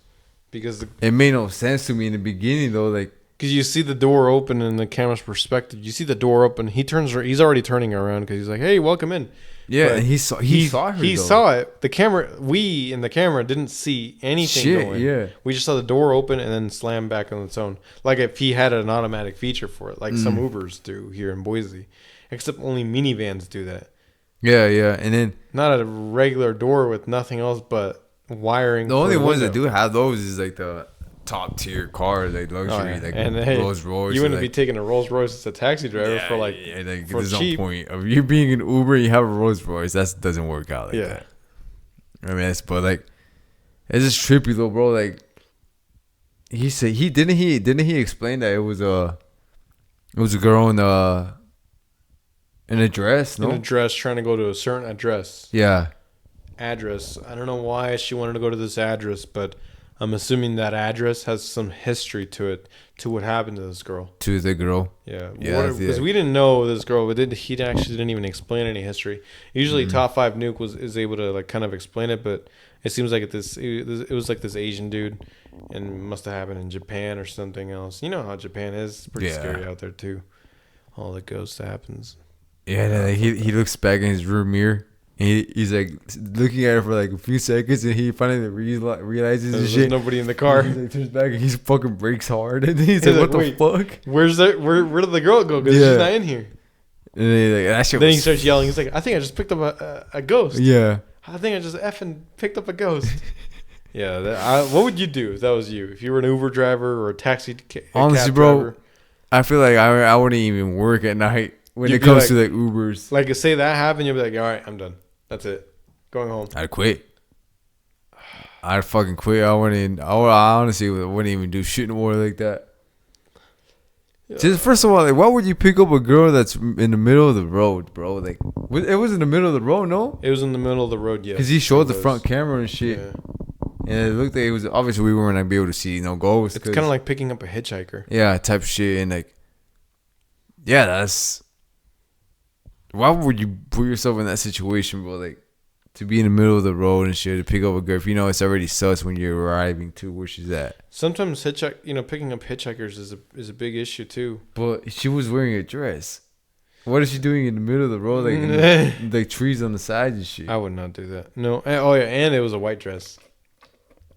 because it made no sense to me in the beginning though, like because you see the door open in the camera's perspective. You see the door open. He's already turning around because he's like, "Hey, welcome in." Yeah, but and he saw her. He saw it. The camera, we in the camera didn't see anything going. Yeah, we just saw the door open and then slam back on its own. Like if he had an automatic feature for it, like some Ubers do here in Boise, except only minivans do that. Yeah, and then not a regular door with nothing else but wiring. The only ones that do have those is like the top tier cars, like luxury, like and Rolls Royce. You wouldn't be taking a Rolls Royce as a taxi driver for like for there's cheap. No point of you being an Uber. You have a Rolls Royce. That doesn't work out like that. I mean, but like it's just trippy though, bro. Like he said, didn't he explain that it was a girl in a dress, no? In a dress, trying to go to a certain address. Yeah. Address. I don't know why she wanted to go to this address, but I'm assuming that address has some history to it, to what happened to this girl. To the girl? Yeah. Because we didn't know this girl, but he actually didn't even explain any history. Usually Top 5 Nuke is able to like kind of explain it, but it seems like it was like this Asian dude, and must have happened in Japan or something else. You know how Japan is. It's pretty scary out there too. All the ghosts happens. Yeah, he looks back in his rear mirror. He's like looking at her for like a few seconds, and he finally realizes there's shit. Nobody in the car. He like, turns back and he fucking brakes hard, and he's like, "What the fuck? Where did the girl go? Because she's not in here." And then, like, then he starts yelling. He's like, "I think I just picked up a ghost." Yeah. I think I just effing picked up a ghost. Yeah. What would you do if that was you? If you were an Uber driver or a taxi honestly, cab bro, driver? I feel like I wouldn't even work at night when it comes to like Ubers. Like, say that happened, you'll be like, "All right, I'm done. That's it. Going home." I'd quit. I'd fucking quit. I honestly wouldn't even do shit no more like that. Yeah. Just first of all, like, why would you pick up a girl that's in the middle of the road, bro? Like, it was in the middle of the road, no? It was in the middle of the road, yeah. Because he showed the front camera and shit. Yeah. And it looked like it was obviously we weren't gonna be able to see ghosts. It's kind of like picking up a hitchhiker. Yeah, type of shit, and like, yeah, that's. Why would you put yourself in that situation, bro? Like, to be in the middle of the road and shit, to pick up a girl if you know it's already sus when you're arriving to where she's at. Sometimes picking up hitchhikers is a big issue too. But she was wearing a dress. What is she doing in the middle of the road, like like trees on the sides and shit? I would not do that. No. Oh yeah, and it was a white dress.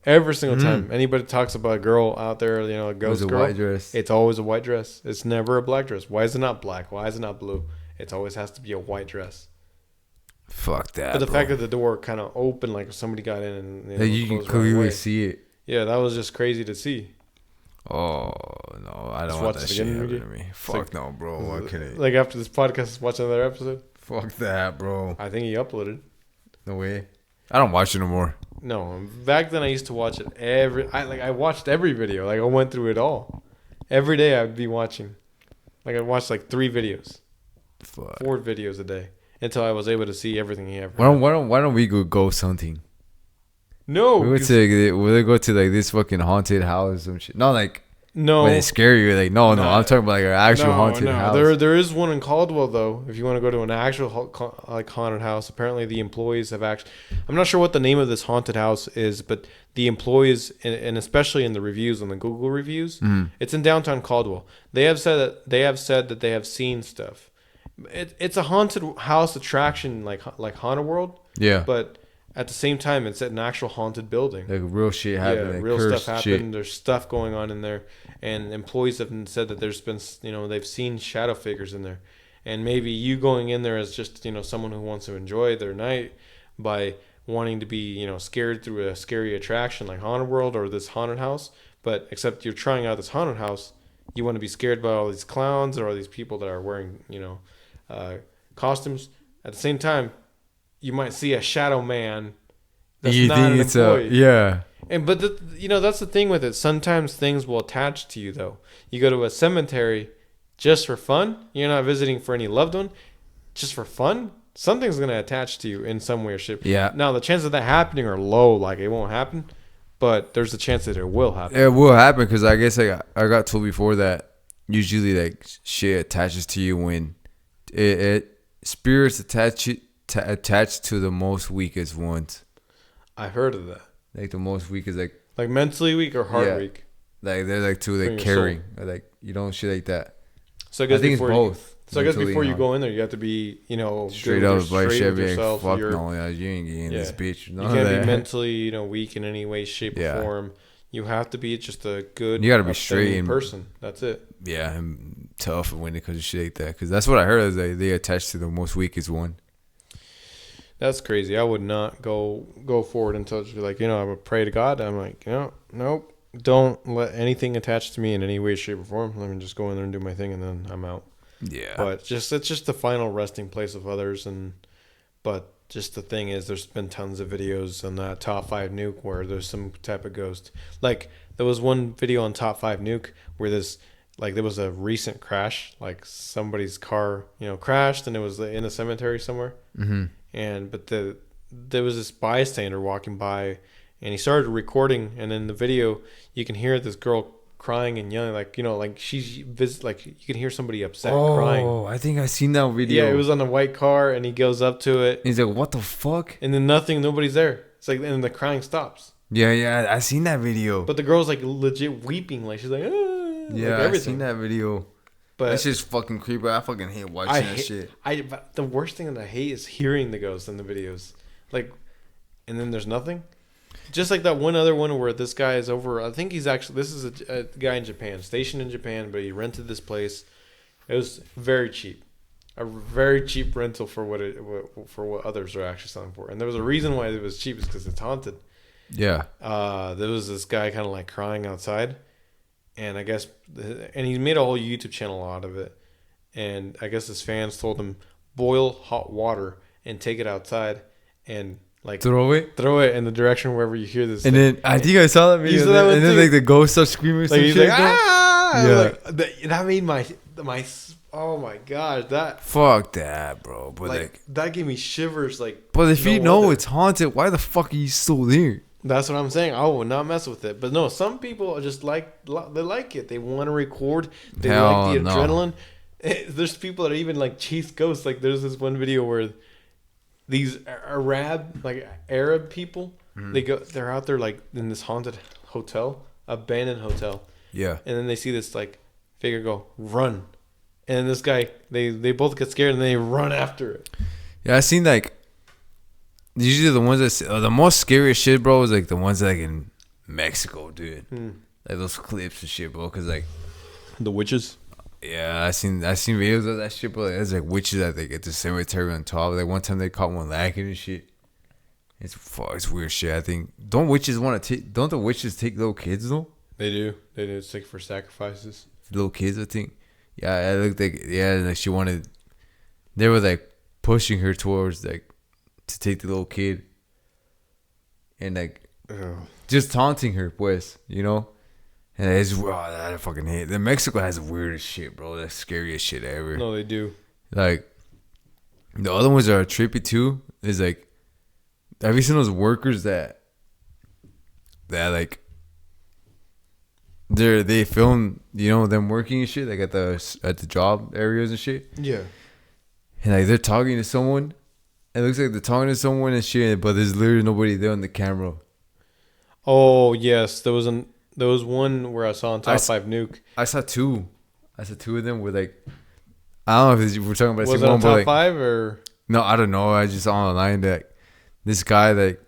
Every single time anybody talks about a girl out there, a ghost girl, white dress. It's always a white dress. It's never a black dress. Why is it not black? Why is it not blue? It always has to be a white dress. Fuck that. But the fact that the door kind of opened, like if somebody got in and you can clearly see it. Yeah, that was just crazy to see. Oh no, I don't want that shit happening to me. Fuck no, bro. Why can it? Like after this podcast, watch another episode. Fuck that, bro. I think he uploaded. No way. I don't watch it no more. No, back then I used to watch it I watched every video. Like I went through it all. Every day I'd be watching. Like I'd watch like 3 videos. Fuck. 4 videos a day until I was able to see everything he ever. Why don't we go ghost hunting? No, we'll go to like this fucking haunted house and shit. No, like No, when they scare you. Like no, I'm talking about like an actual haunted house. There is one in Caldwell though. If you want to go to an actual like haunted house, apparently the employees have actually. I'm not sure what the name of this haunted house is, but the employees and especially in the reviews on the Google reviews, it's in downtown Caldwell. They have said that they have seen stuff. It's a haunted house attraction like Haunted World. Yeah, but at the same time, it's an actual haunted building. Like real shit happened. Yeah, like real stuff happened. Shit. There's stuff going on in there, and employees have said that there's been, they've seen shadow figures in there, and maybe you going in there as just, someone who wants to enjoy their night by wanting to be, scared through a scary attraction like Haunted World or this haunted house, but except you're trying out this haunted house, you want to be scared by all these clowns or all these people that are wearing, costumes. At the same time, you might see a shadow man that's not an employee. Yeah. But that's the thing with it. Sometimes things will attach to you though. You go to a cemetery just for fun. You're not visiting for any loved one, just for fun. Something's gonna attach to you in some way or shape. Yeah. Now the chances of that happening are low. Like it won't happen, but there's a chance that it will happen. It will happen because I guess I got told before that usually like shit attaches to you when it spirits attached to the most weakest ones. I've heard of that. Like the most weak is like mentally weak or heart weak. Like they're like too like caring, or like you don't shit like that. So I think it's both. So I guess before you go in there, you have to be straight up like shit. Like, fuck no, you ain't getting this bitch. You can't be mentally weak in any way, shape, or form. You have to be just a good. You got to be straight in person. That's it. Yeah, and tough when it comes to shit like that. Because that's what I heard is they attach to the most weakest one. That's crazy. I would not go forward until it's like, I would pray to God. I'm like, nope. Don't let anything attach to me in any way, shape, or form. Let me just go in there and do my thing, and then I'm out. Yeah. But it's just the final resting place of others. But just the thing is, there's been tons of videos on that Top 5 Nuke where there's some type of ghost. Like, there was one video on Top 5 Nuke where there was a recent crash. Like, somebody's car, crashed, and it was in a cemetery somewhere. Mm-hmm. But there was this bystander walking by, and he started recording. And in the video, you can hear this girl crying and yelling, like like you can hear somebody upset crying. Oh, I think I seen that video. Yeah, it was on a white car, and he goes up to it. He's like, "What the fuck?" And then nobody's there. It's like, and the crying stops. Yeah, I seen that video. But the girl's like legit weeping, like she's like, ah, yeah, like I seen that video. But that's just fucking creepy. I fucking hate watching that shit. But the worst thing that I hate is hearing the ghosts in the videos. Like, and then there's nothing. Just like that one other one where this guy is over. I think this is a guy in Japan, stationed in Japan, but he rented this place. It was very cheap. A very cheap rental for what others are actually selling for. And there was a reason why it was cheap, is because it's haunted. Yeah. There was this guy kind of like crying outside. And I guess, and he made a whole YouTube channel out of it. And I guess his fans told him, boil hot water and take it outside and like throw it in the direction wherever you hear this. And then I think I saw that video. And then like the ghost starts screaming. Like, he's shit. Like, ah! Yeah. Like, that made my oh my gosh, that fuck that, bro. But like that gave me shivers. Like, but if you know it's haunted, why the fuck are you still there? That's what I'm saying. I would not mess with it. But no, some people are just they like it. They want to record. They like the adrenaline. There's people that even like chase ghosts. Like there's this one video where these Arab people, they're out there like in this haunted hotel, abandoned hotel. Yeah. And then they see this like figure go, run. And then this guy, they both get scared and they run after it. Yeah, I seen like usually the ones the most scariest shit, bro, is like the ones like in Mexico, dude. Like those clips and shit, bro. Cause like the witches. Yeah, I seen videos of that shit, bro. Like, there's like witches that they get the cemetery on top. Like one time they caught one lacking and shit. It's weird shit. I think don't the witches take little kids though? They do. It's like for sacrifices. Little kids, I think. Yeah, I looked like she wanted. They were like pushing her towards like to take the little kid, and like just taunting her, pues, you know. And it's I fucking hate. The Mexico has the weirdest shit, bro. The scariest shit ever. No, they do. Like the other ones that are trippy too. Is like, have you seen those workers that like they film, you know, them working and shit, like at the job areas and shit. Yeah. And like they're talking to someone. It looks like they're talking to someone and shit, but there's literally nobody there on the camera. Oh yes, there was one where I saw on Top 5 Nuke. I saw two of them where like, I don't know if we're talking about the was same it one, on but Top like, 5 or no, I don't know. I just saw online that this guy, like,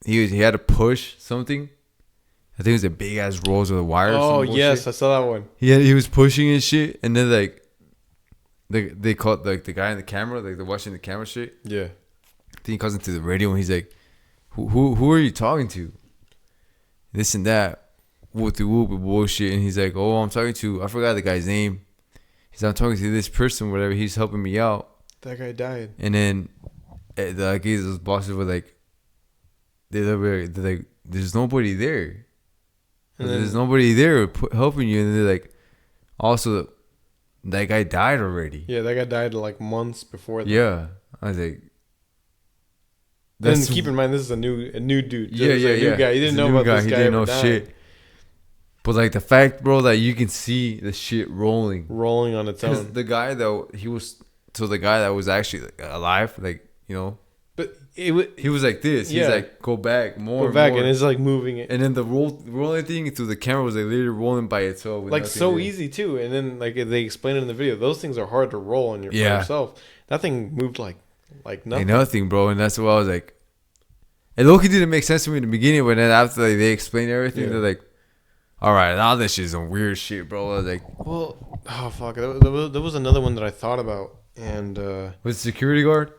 he had to push something. I think it was a big ass rolls of the wire. Oh yes, I saw that one. He was pushing and shit, and then like they called like the guy in the camera, like they're watching the camera shit. Yeah. Then he calls into the radio and he's like, "Who are you talking to?" This and that, whoop the whoop bullshit, and he's like, "Oh, I'm talking to, I forgot the guy's name. He's I'm talking to this person, whatever. He's helping me out." That guy died. And then like those bosses were like, they're like, "There's nobody there." There's nobody there helping you, and they're like, also, that guy died already. Yeah, that guy died like months before that. Yeah, I was like, then keep in mind this is a new dude. Yeah, new guy. He didn't know about this guy. He didn't know shit. But like the fact, bro, that you can see the shit rolling on its own. The guy the guy that was actually like, alive, like, you know. But he was like this. Yeah. He's like, go back more. And it's like moving it. And then the rolling thing through the camera was like literally rolling by itself. Like so easy too. And then like they explain it in the video. Those things are hard to roll on by yourself. That thing moved like nothing. Like nothing, bro. And that's what I was like. And Loki didn't make sense to me in the beginning, but then after like, they explained everything, they're like, all right, now this shit's some weird shit, bro. I was like, well, oh fuck. There was another one that I thought about, and was it security guard?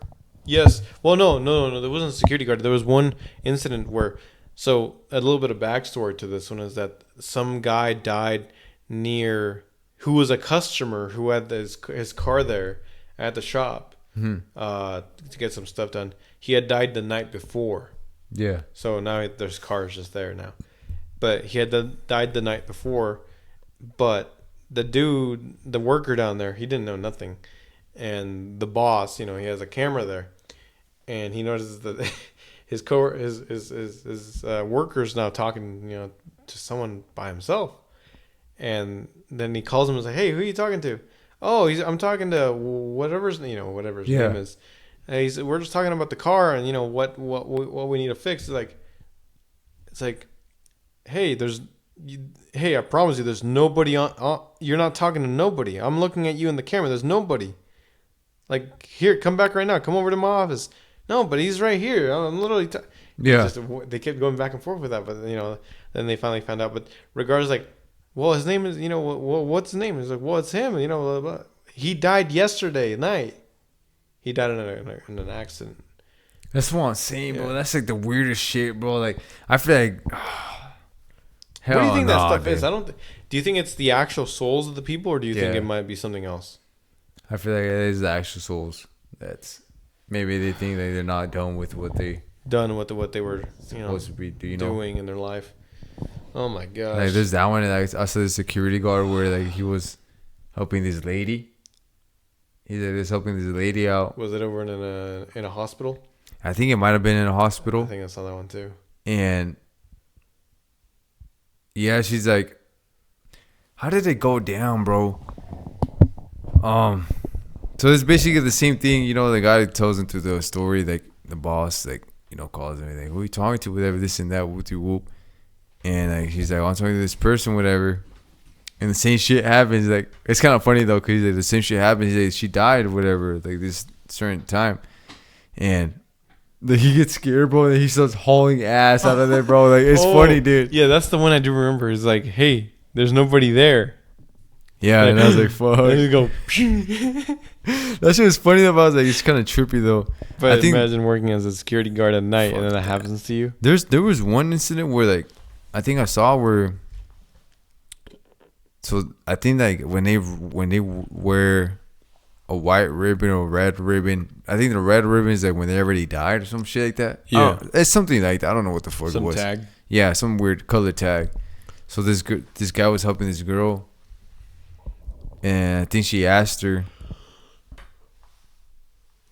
Yes. Well, no. There wasn't a security guard. There was one incident where, so a little bit of backstory to this one is that some guy died who was a customer who had his car there at the shop to get some stuff done. He had died the night before. Yeah. So now there's cars just there now. But he had died the night before. But the worker down there, he didn't know nothing. And the boss, he has a camera there, and he notices that his worker's now talking, to someone by himself, and then he calls him and says, "Hey, who are you talking to?" "Oh, I'm talking to whatever his name is." And we're just talking about the car and what we need to fix. It's like, hey, I promise you, there's nobody on. You're not talking to nobody. I'm looking at you in the camera. There's nobody. Like, here, come back right now. Come over to my office. No, but he's right here. I'm literally... They kept going back and forth with that, but, then they finally found out. But regardless, like, well, his name is, what's his name? He's like, well, it's him. Blah, blah. He died yesterday night. He died in an accident. That's what I'm saying, bro. That's, like, the weirdest shit, bro. Like, I feel like... hell, what do you think that stuff dude. is? Do you think it's the actual souls of the people, or do you think it might be something else? I feel like it is the actual souls. That's maybe they think that they're not done with what they they were supposed to be doing in their life. Oh my gosh! Like there's that one. Like I saw the security guard where like he was helping this lady. He was helping this lady out. Was it over in a hospital? I think it might have been in a hospital. I think I saw that one too. And yeah, she's like, "How did it go down, bro?" So it's basically the same thing, the guy tells him through the story, like the boss, like, calls him, like, who are you talking to, whatever, this and that, whoop. And like he's like, I'm talking to this person, whatever. And the same shit happens. Like, it's kind of funny though, because like, the same shit happens. He's like, she died or whatever, like this certain time. And he gets scared, bro, and he starts hauling ass out of there, bro. Like, it's funny, dude. Yeah, that's the one I do remember. It's like, hey, there's nobody there. Yeah, and I was like, fuck. And you go. That shit was funny though, but I was like, it's kind of trippy though. But I think, imagine working as a security guard at night and then that happens to you. There was one incident where like, I think I saw where. So I think like when they wear a white ribbon or red ribbon, I think the red ribbon is like when they already died or some shit like that. Yeah, it's something like that. I don't know what the fuck it was. Some tag. Yeah, some weird color tag. So this guy was helping this girl. And I think she asked her.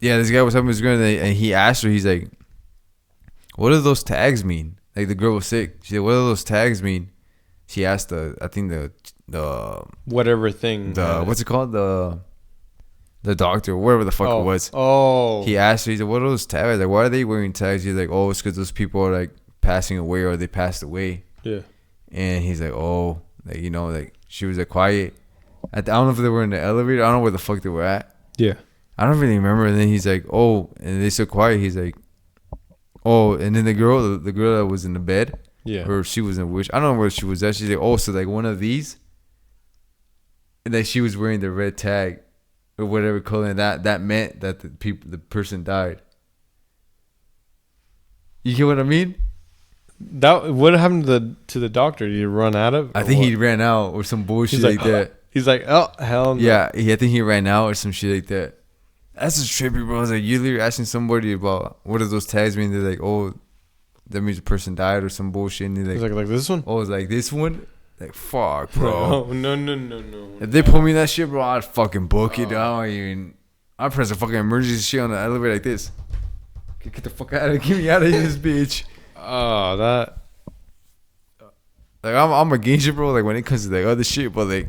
Yeah, this guy was helping this girl, and he asked her. He's like, "What do those tags mean?" Like the girl was sick. She said, "What do those tags mean?" she asked the whatever thing. What's it called? The doctor, whatever the fuck it was. Oh. He asked her, he's like, what are those tags? Like, why are they wearing tags? He's like, oh, it's because those people are like passing away or they passed away. Yeah. And he's like, oh, like, you know, like she was like quiet. I don't know if they were in the elevator. I don't know where the fuck they were at. Yeah. I don't really remember. And then he's like, oh, and they so quiet. He's like, oh, and then the girl that was in the bed. Yeah. Or she was in which, I don't know where she was at. She's like, oh, so like one of these. And then she was wearing the red tag. Or whatever color, that meant that the person died. You get what I mean? That what happened to the doctor? Did he run out of? I think he ran out or some bullshit like that. He's like, oh hell no. Yeah, I think he ran out or some shit like that. That's just trippy, bro. It's like you literally asking somebody about what does those tags mean? They're like, oh, that means a person died or some bullshit. And they're like this one? Oh, it's like this one. Like, fuck, bro. No. If they put me in that shit, bro, I'd fucking book it. I'd press a fucking emergency shit on the elevator like this. Get the fuck out of here. Get me out of here, this bitch. Oh, that. Like, I'm against it, bro. Like, when it comes to, like, other shit, but, like.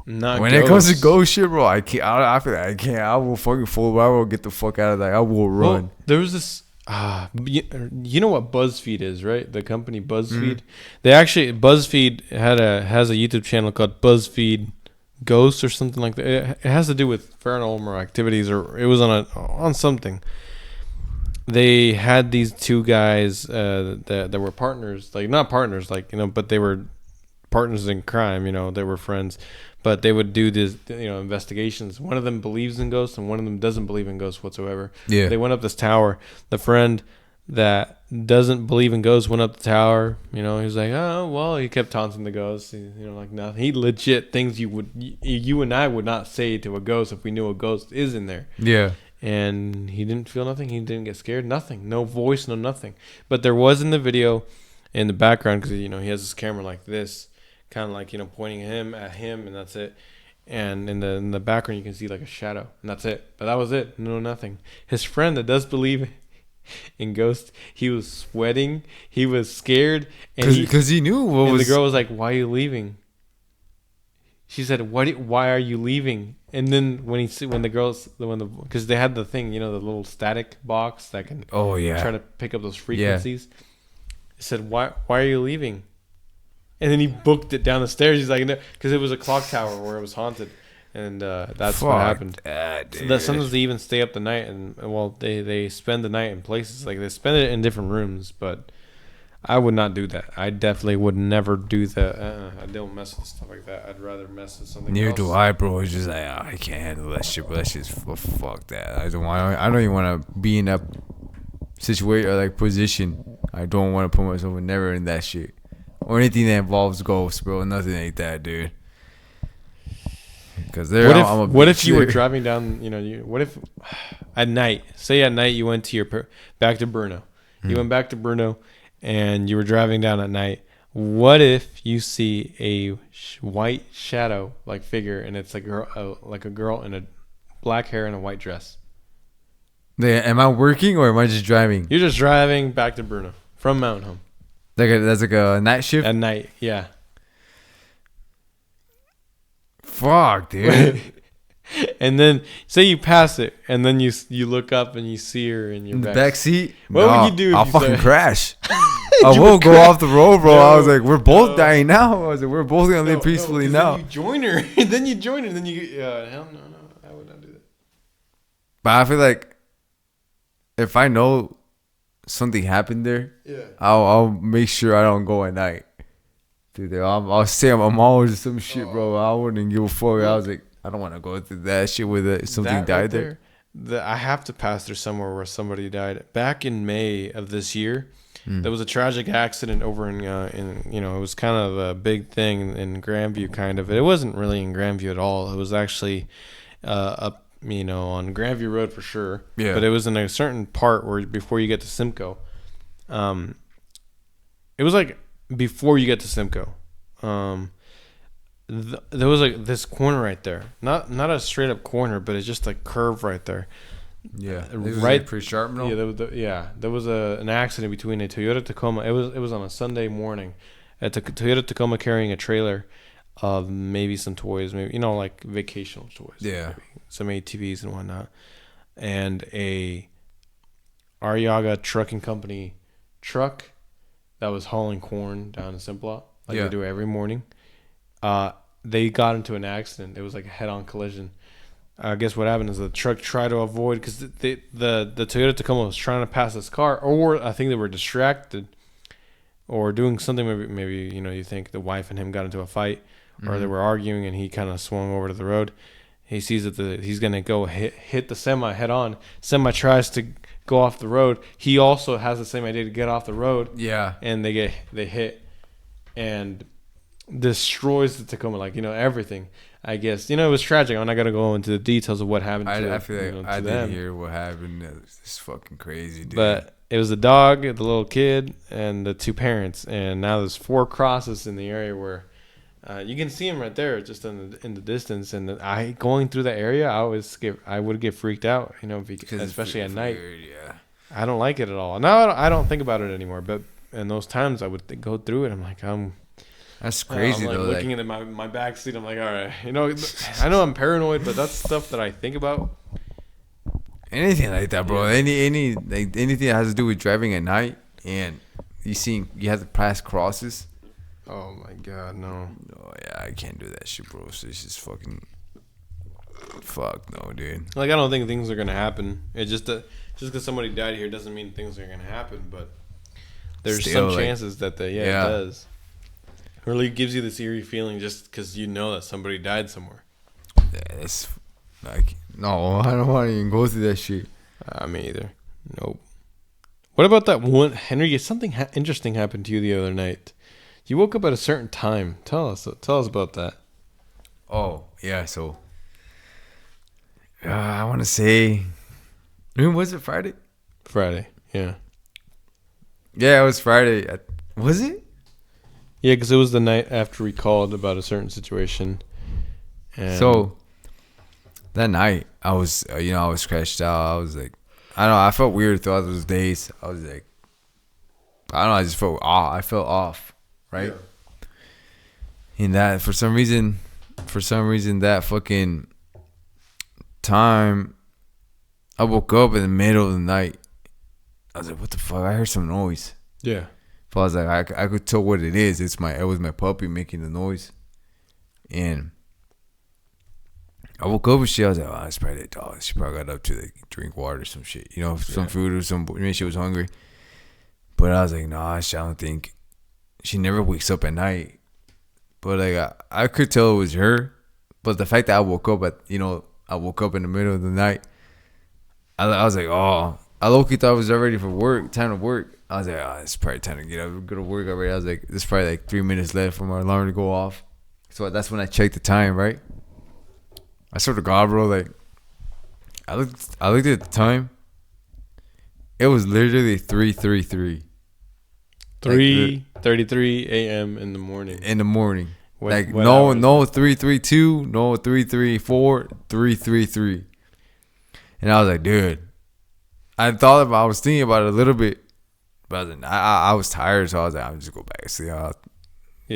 Not when it comes to ghost shit, bro, I can't. I feel like I can't. I will fucking fool. I will get the fuck out of that. I will run. Well, there was this. You know what BuzzFeed is, right? The company BuzzFeed. They actually BuzzFeed has a YouTube channel called BuzzFeed Ghosts or something like that. It has to do with paranormal activities, or it was on something. They had these two guys that were partners, like not partners, like but they were partners in crime. They were friends, but they would do this, investigations. One of them believes in ghosts, and one of them doesn't believe in ghosts whatsoever. Yeah. They went up this tower. The friend that doesn't believe in ghosts went up the tower. He was like, oh well. He kept taunting the ghosts. Like nothing. He legit things you and I would not say to a ghost if we knew a ghost is in there. Yeah. And he didn't feel nothing. He didn't get scared. Nothing. No voice. No nothing. But there was in the video, in the background, because he has this camera like this, kind of like pointing at him, and that's it. And in the background you can see like a shadow, and that's it. But that was it. No, nothing. His friend that does believe in ghosts, he was sweating. He was scared, and because he knew what was. The girl was like, "Why are you leaving?" She said, "Why are you leaving?" And then because they had the thing, the little static box that can try to pick up those frequencies. Yeah. He said, "Why are you leaving?" And then he booked it down the stairs. He's like, no, because it was a clock tower where it was haunted, and that's what happened. So sometimes they even stay up the night, and they spend the night in places like they spend it in different rooms. But I would not do that. I definitely would never do that. I don't mess with stuff like that. I'd rather mess with something. Neither else. do I, bro. It's just like I can't handle that shit. But that shit's fuck that. I don't even want to be in that situation or like position. I don't want to put myself never in that shit. Or anything that involves ghosts, bro. Nothing like that, dude. Because what if you were driving down? What if at night? Say at night you went to back to Brno. You went back to Brno, and you were driving down at night. What if you see a white shadow like figure, and it's a girl in a black hair and a white dress? Am I working or am I just driving? You're just driving back to Brno from Mountain Home. That's like a night shift? At night, yeah. Fuck, dude. And then say you pass it, and then you look up and you see her in your back seat. What would you do? I'll fucking crash. I won't go off the road, bro. I was like, we're both dying now. I was like, we're both gonna live peacefully now. Then you join her. Then you join her. Then you hell no, I would not do that. But I feel like if I know something happened there, I'll make sure I don't go at night. Dude, I'll stay at my mom's or some shit, bro. I wouldn't give a fuck. I was like, I don't want to go through that shit with something died there. I have to pass through somewhere where somebody died. Back in May of this year, there was a tragic accident over in it was kind of a big thing in Grandview, kind of. It wasn't really in Grandview at all. It was actually up on Grandview Road for sure. Yeah. But it was in a certain part where before you get to Simcoe. It was like before you get to Simcoe. There was like this corner right there. Not a straight up corner, but it's just a curve right there. Yeah. Right. Pretty sharp, no? Yeah, there was an accident between a Toyota Tacoma. It was on a Sunday morning a Toyota Tacoma carrying a trailer of maybe some toys, maybe like vacational toys. Yeah. Maybe some ATVs and whatnot, and a Arriaga Trucking Company truck that was hauling corn down to Simplot, like they do every morning. They got into an accident. It was like a head-on collision. I guess what happened is the truck tried to avoid, because the Toyota Tacoma was trying to pass this car, or I think they were distracted or doing something. Maybe you think the wife and him got into a fight, or they were arguing, and he kind of swung over to the road. He sees that he's gonna go hit the semi head on. Semi tries to go off the road. He also has the same idea to get off the road. Yeah, and they hit and destroys the Tacoma, everything. I guess it was tragic. I'm not gonna go into the details of what happened. I feel like I didn't hear what happened. It's fucking crazy, dude. But it was the dog, the little kid, and the two parents. And now there's 4 crosses in the area where you can see them right there, just in the distance. And going through that area, I would get freaked out, because especially at night. Weird, yeah. I don't like it at all. Now I don't think about it anymore. But in those times, I would go through it. I'm like, that's crazy, though. Looking into my back seat, I'm like, all right, I know I'm paranoid, but that's stuff that I think about. Anything like that, bro. Yeah. Anything that has to do with driving at night, and you have to pass crosses. Oh my god, no. Oh yeah, I can't do that shit, bro. So it's just fucking fuck no, dude. I don't think things are gonna happen. It just because somebody died here doesn't mean things are gonna happen, but there's still some chances that it does. It really gives you this eerie feeling just because that somebody died somewhere. Yeah, it's like, no, I don't want to even go through that shit. Me either. Nope. What about that one, Henry? Something interesting happened to you the other night. You woke up at a certain time. Tell us about that. Oh yeah, so I want to say, when was it? Friday. Friday, yeah. Yeah, it was Friday. Was it? Yeah, because it was the night after we called about a certain situation. And so that night, I was, I was crashed out. I was like, I don't know. I felt weird throughout those days. I was like, I don't know. I just felt off. I felt off, right? Yeah. And that for some reason, that fucking time, I woke up in the middle of the night. I was like, what the fuck? I heard some noise. Yeah. But I was like, I could tell what it is. It was my puppy making the noise. And I woke up and shit. I was like, oh, it's probably that dog. She probably got up to drink water or some shit. Some food or maybe she was hungry. But I was like, nah, I don't think. She never wakes up at night. But I could tell it was her. But the fact that I woke up I woke up in the middle of the night. I was like, oh. I low-key thought it was already for work, time to work. I was like, oh, it's probably time to get up, go to work already. I was like, there's probably 3 minutes left for my alarm to go off. So that's when I checked the time, right? I swear to God, bro, I looked at the time. It was literally 3:33. 3:33 a.m. in the morning. In the morning. What no 3:32, no 3:34, 3:33. And I was like, dude. I was thinking about it a little bit, but I was tired, so I was like, I'm just go back and see how I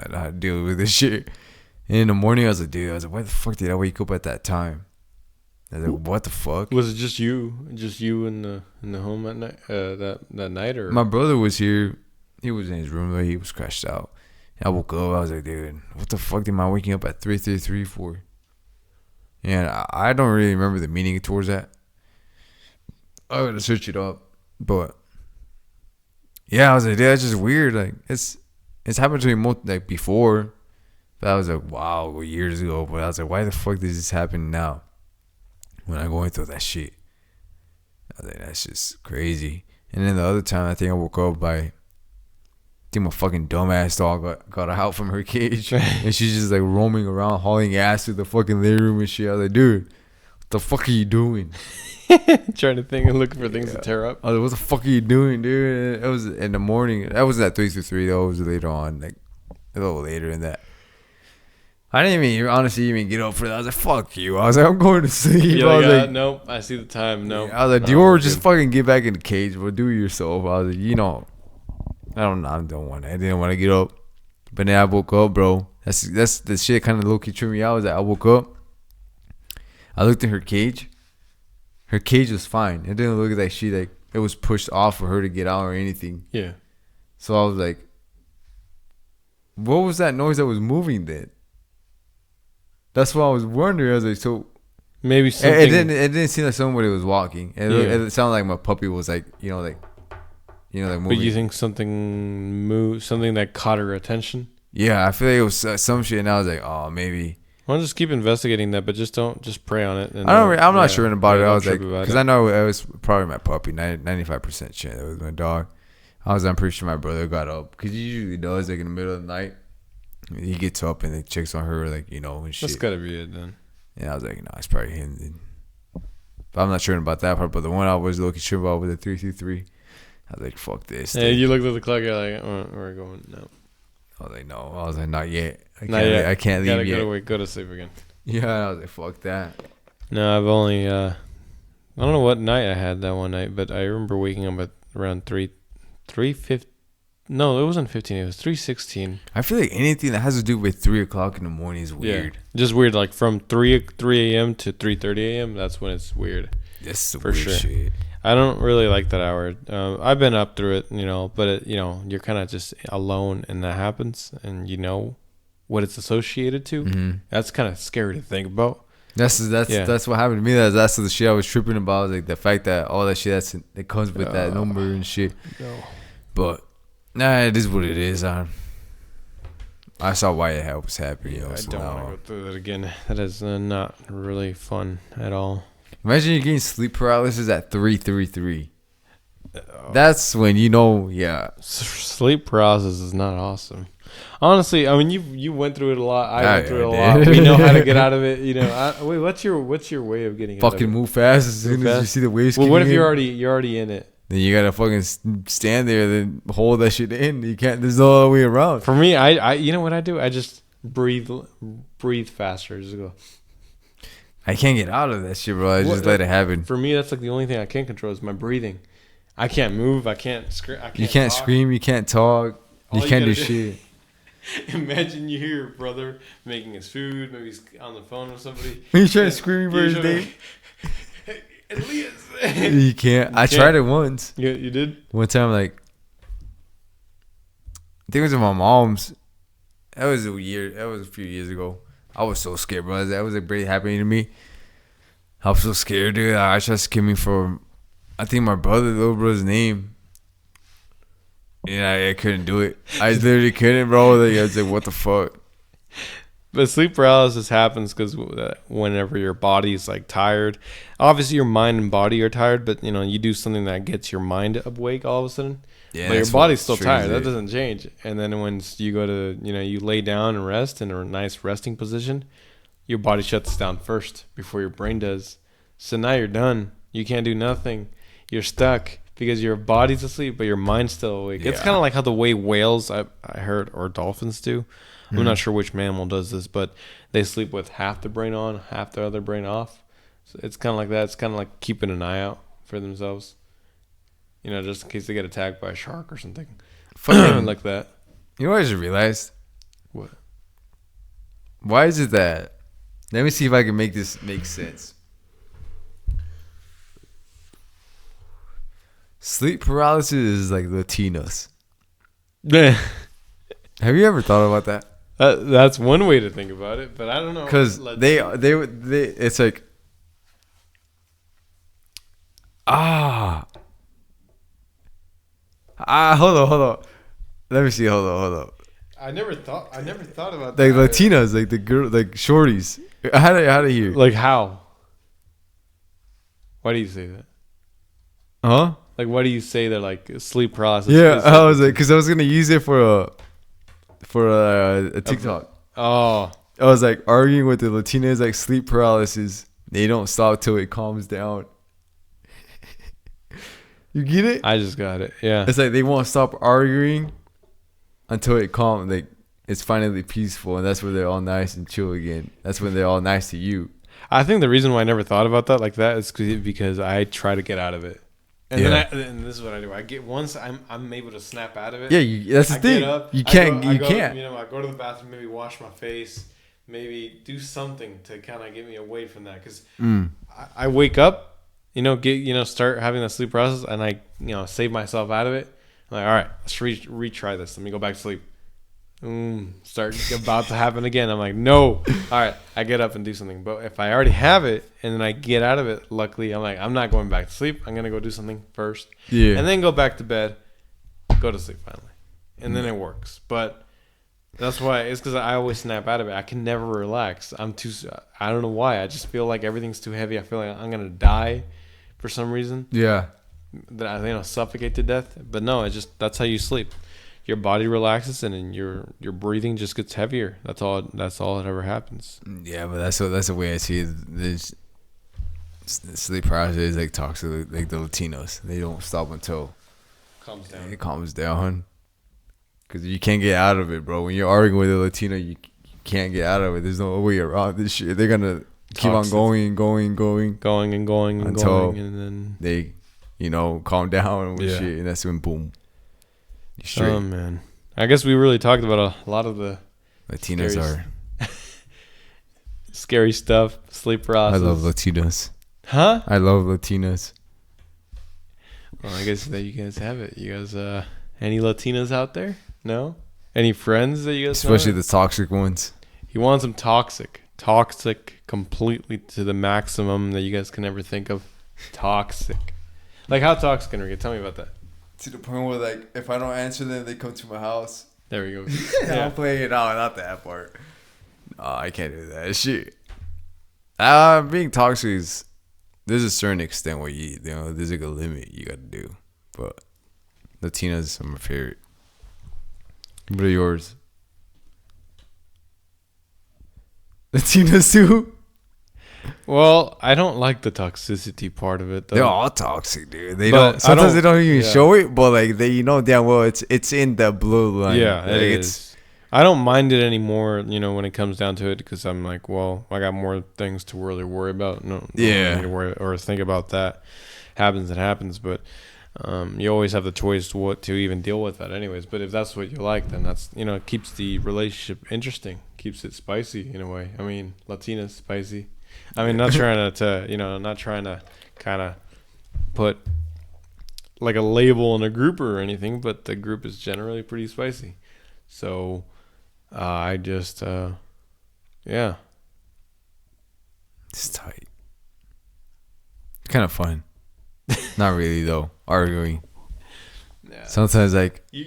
know how to deal with this shit. And in the morning, I was like, why the fuck did I wake up at that time? I was like, what the fuck? Was it just you in the home at night, that night, or my brother was here? He was in his room, but he was crashed out. And I woke up, I was like, dude, what the fuck am I waking up at 3:33 for? And I don't really remember the meaning towards that. I gotta search it up, but yeah, I was like, that's just weird. It's happened to me before, but I was like, wow, years ago. But I was like, why the fuck does this happen now? When I'm going through that shit, I was like, that's just crazy. And then the other time, I think I woke up my fucking dumbass dog got out from her cage, and she's just roaming around, hauling ass through the fucking living room and shit. I was like, dude, what the fuck are you doing? Trying to think and looking for things to tear up. I was like, what the fuck are you doing, dude? And it was in the morning. That wasn't at 3:33 though. It was later on, a little later than that. I didn't even get up for that. I was like, fuck you. I was like, I'm going to sleep. Nope. I see the time. Nope. I was like, Dior, just fucking get back in the cage, but do it yourself. I was like, I don't want to. I didn't want to get up. But then I woke up, bro. That's the shit kind of low-key tripped me out. Was that I woke up. I looked at her cage. Her cage was fine. It didn't look like it was pushed off for her to get out or anything. Yeah. So I was like, what was that noise that was moving then? That's what I was wondering. I was like, so maybe something. It didn't seem like somebody was walking. It sounded like my puppy was like, like moving. But you think something moved, something that caught her attention? Yeah, I feel like it was some shit, and I was like, oh, maybe. Well, just keep investigating that, but just pray on it. And I'm not sure about it. I was like, because I know it was probably my puppy, 95% chance it was my dog. I'm pretty sure my brother got up because he usually does, like in the middle of the night. He gets up and like checks on her, like and shit. That's gotta be it then. And I was like, no, it's probably him. Then. But I'm not sure about that part. But the one I was looking sure about was the 323. I was like, fuck this. Yeah, you looked at the clock. You're like, oh, we're going. No. I was like, no. I was like, not yet. I can't leave yet. Go to sleep again. Yeah, I was like, fuck that. No, I've only I don't know what night I had that one night, but I remember waking up at around 3:50. No, it wasn't 15. It was 3:16. I feel like anything that has to do with 3 o'clock in the morning is weird. Yeah, just weird. Like from 3 a.m. to 3:30 a.m. That's when it's weird. That's the for weird sure. Shit. I don't really like that hour. I've been up through it, but it, you're kind of just alone, and that happens, and what it's associated to. Mm-hmm. That's kind of scary to think about. That's what happened to me. That's the shit I was tripping about. Like the fact that all that shit that comes with that number and shit. No. But nah, it is what it is. I saw why it was happy. I don't want to go through that again. That is not really fun at all. Imagine you're getting sleep paralysis at 3:33. That's when yeah. Sleep paralysis is not awesome. Honestly, I mean, you went through it a lot. I went through it a lot. We know how to get out of it. Wait, what's your way of getting out of it? Fucking move fast as soon as you see the waves. Well, what if you're already in it? Then you gotta fucking stand there, then hold that shit in. You can't. There's no other way around. For me, I you know what I do? I just breathe faster. Just go. I can't get out of that shit, bro. I just let it happen. For me, that's like the only thing I can control is my breathing. I can't move. I can't scream. You can't scream. You can't talk. You can't do shit. Imagine you hear your brother making his food. Maybe he's on the phone with somebody. He's trying to scream for his name. Elias. You can't. I tried it once. Yeah, you did? One time, I think it was at my mom's. That was a few years ago. I was so scared, bro. That was like really happening to me. I was so scared, dude. I tried screaming for, I think my little brother's name. And I couldn't do it. I literally couldn't, bro. I was like, what the fuck? But sleep paralysis happens because whenever your body's like tired, obviously your mind and body are tired, but you do something that gets your mind awake all of a sudden. Yeah, but your body's still tired. That doesn't change. And then when you go to, you lay down and rest in a nice resting position, your body shuts down first before your brain does. So now you're done. You can't do nothing. You're stuck because your body's asleep, but your mind's still awake. Yeah. It's kind of like how the way whales, I heard, or dolphins do. I'm not sure which mammal does this, but they sleep with half the brain on, half the other brain off. So it's kind of like that. It's kind of like keeping an eye out for themselves. Just in case they get attacked by a shark or something. Fucking like that. You know what I just realized? What? Why is it that? Let me see if I can make this make sense. Sleep paralysis is like Latinos. Have you ever thought about that? That's one way to think about it, but I don't know. Because they it's like hold on. Let me see. Hold on. I never thought about that. Like Latinas, like the girl, like shorties. How to hear? Like how? Why do you say that? Huh? Like why do you say that? Like sleep paralysis? Yeah, I was like, because I was gonna use it for a TikTok. Oh. I was like arguing with the Latinas, like sleep paralysis. They don't stop till it calms down. You get it? I just got it. Yeah. It's like they won't stop arguing until it calms. Like it's finally peaceful, and that's when they're all nice and chill again. That's when they're all nice to you. I think the reason why I never thought about that like that is because I try to get out of it. And then this is what I do. I get once I'm able to snap out of it. Yeah, that's the thing. Get up, you can't. I go to the bathroom, maybe wash my face, maybe do something to kind of get me away from that. Because I wake up, start having that sleep process, and I save myself out of it. I'm like, all right, let's retry this. Let me go back to sleep. Start about to happen again. I'm like, no. All right, I get up and do something. But if I already have it and then I get out of it, luckily, I'm like, I'm not going back to sleep. I'm gonna go do something first, and then go back to bed, go to sleep finally, and then it works. But that's why it's because I always snap out of it. I can never relax. I don't know why. I just feel like everything's too heavy. I feel like I'm gonna die for some reason. Yeah, that I suffocate to death. But no, that's how you sleep. Your body relaxes and then your breathing just gets heavier. That's all that ever happens. Yeah, but that's the way I see it. There's sleep paralysis is like toxic, like the Latinos. They don't stop until it calms down. Because you can't get out of it, bro. When you're arguing with a Latino, you can't get out of it. There's no way around this shit. They're gonna keep on going until and then they, calm down and shit, and that's when boom. Oh man, I guess we really talked about a lot of the Latinos are scary stuff. Sleep paralysis. I love Latinos. Huh? I love Latinos. Well, I guess that you guys have it. You guys, any Latinos out there? No? Any friends that you guys? Especially the toxic ones. He wants them toxic completely to the maximum that you guys can ever think of. Toxic. Like how toxic can we get? Tell me about that. To the point where, like, if I don't answer them, they come to my house. There we go. I'm playing it out, not that part. No, I can't do that shit. Being toxic is, there's a certain extent where there's like a limit you got to do. But Latinas are my favorite. What are yours? Latinas too? Well, I don't like the toxicity part of it, though. They're all toxic, dude. Sometimes they don't even show it, but like damn well it's in the blue line. Yeah, like, it is. I don't mind it anymore, when it comes down to it, because I'm like, well, I got more things to really worry about. No, need to worry or think about that. Happens, it happens, but you always have the choice to even deal with that, anyways. But if that's what you like, then that's it keeps the relationship interesting, keeps it spicy in a way. I mean, Latinas spicy. I mean, not trying to kind of put like a label in a group or anything, but the group is generally pretty spicy. So I just, yeah. It's tight. Kind of fun. Not really, though. Arguing. Yeah. Sometimes, like... You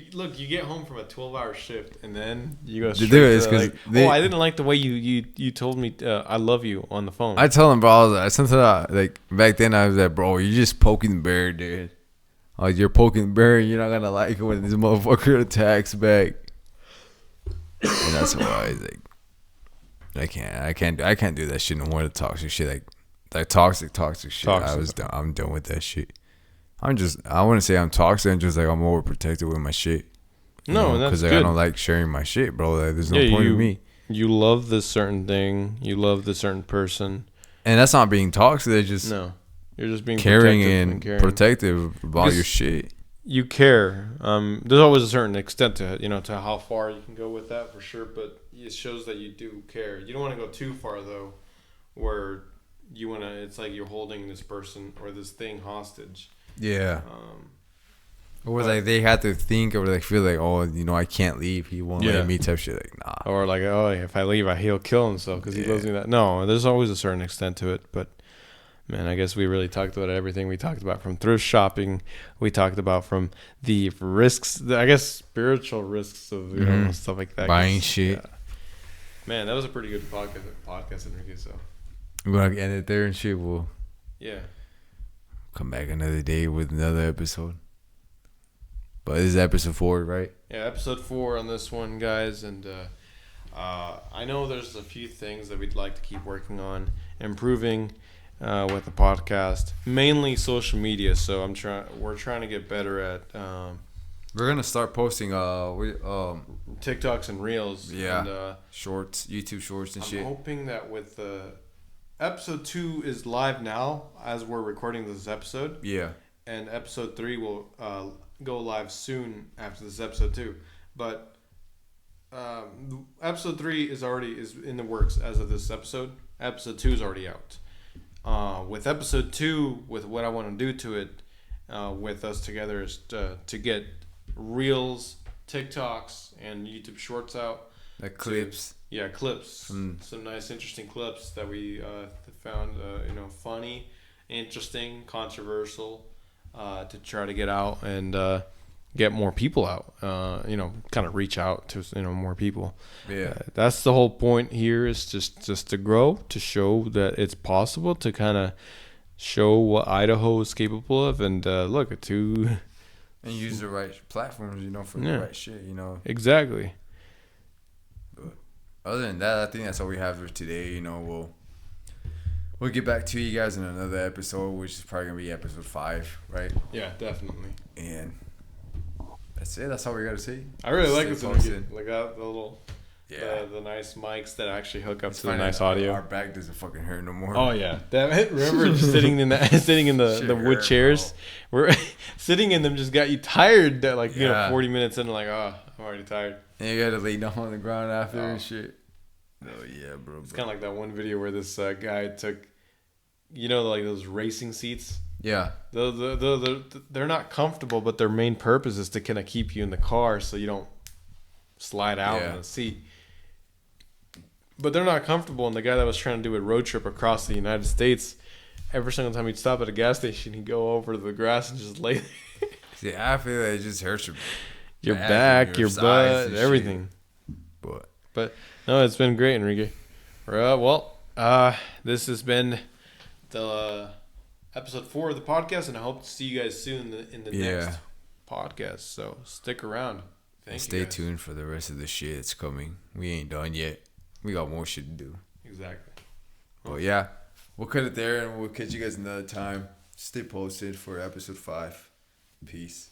get home from a 12-hour shift, and then you go straight to I didn't like the way you told me I love you on the phone. I tell them, bro, sometimes, back then, I was like, bro, you're just poking the bear, dude. Like, you're poking the bear, and you're not going to like it when this motherfucker attacks back. And that's why I was like, I can't do that shit no more. The toxic shit, like toxic shit. I'm done with that shit. I wouldn't say I'm toxic. I'm just like, I'm overprotective with my shit. No, that's good. I don't like sharing my shit, bro. Like, there's no point in me. You love this certain thing. You love this certain person. And that's not being toxic. It's just you're just being caring and protective about your shit. You care. There's always a certain extent to it, to how far you can go with that for sure. But it shows that you do care. You don't want to go too far though, where you want to. It's like you're holding this person or this thing hostage. Yeah. Or like they had to think or like feel like, oh, I can't leave. He won't let me type shit. Like, nah. Or like, oh, if I leave, he'll kill himself because he loves me. That no, there's always a certain extent to it. But man, I guess we really talked about everything. We talked about from thrift shopping. We talked about from the risks, I guess spiritual risks of stuff like that. Buying shit. Yeah. Man, that was a pretty good podcast, Enrique. So we're gonna end it there and shit. We'll come back another day with another episode. But this is episode 4, right? Yeah, episode 4 on this one, guys. And I know there's a few things that we'd like to keep working on, improving with the podcast, mainly social media. So we're trying to get better at. We're gonna start posting TikToks and Reels. Yeah. And, shorts, YouTube shorts and shit. I'm hoping that with episode 2 is live now as we're recording this episode. Yeah. and episode 3 will go live soon after this episode too. But episode 3 is in the works as of this episode. Episode 2 is already out. With episode 2, with what I want to do to it, with us together, is to get reels, TikToks, and YouTube Shorts out. Like clips. Clips. Some nice, interesting clips that we found, funny, interesting, controversial, to try to get out and get more people out. Kind of reach out to more people. Yeah, that's the whole point here. Is just to grow, to show that it's possible, to kind of show what Idaho is capable of, and look to and use the right platforms, for the right shit, Exactly. But other than that, I think that's all we have for today. We'll get back to you guys in another episode, which is probably gonna be episode 5, right? Yeah, definitely. And that's it. That's all we gotta say. I really like this one. Like the little, the nice mics that actually hook up to the nice audio. Our back doesn't fucking hurt no more. Oh yeah, remember just sitting in the wood chairs? Bro. We're sitting in them just got you tired. 40 minutes in, like, oh, I'm already tired. And you gotta lay down on the ground after and shit. Oh yeah, bro. It's kind of like that one video where this guy took, like those racing seats. Yeah. They're not comfortable, but their main purpose is to kind of keep you in the car so you don't slide out in the seat. But they're not comfortable, and the guy that was trying to do a road trip across the United States, every single time he'd stop at a gas station, he'd go over to the grass and just lay there. See, I feel like it just hurts your back, your butt, everything. Shit. But no, it's been great, Enrique. This has been the episode 4 of the podcast, and I hope to see you guys soon in the next podcast. So stick around. Stay tuned for the rest of the shit that's coming. We ain't done yet. We got more shit to do. Exactly. Well, yeah, we'll cut it there, and we'll catch you guys another time. Stay posted for episode 5. Peace.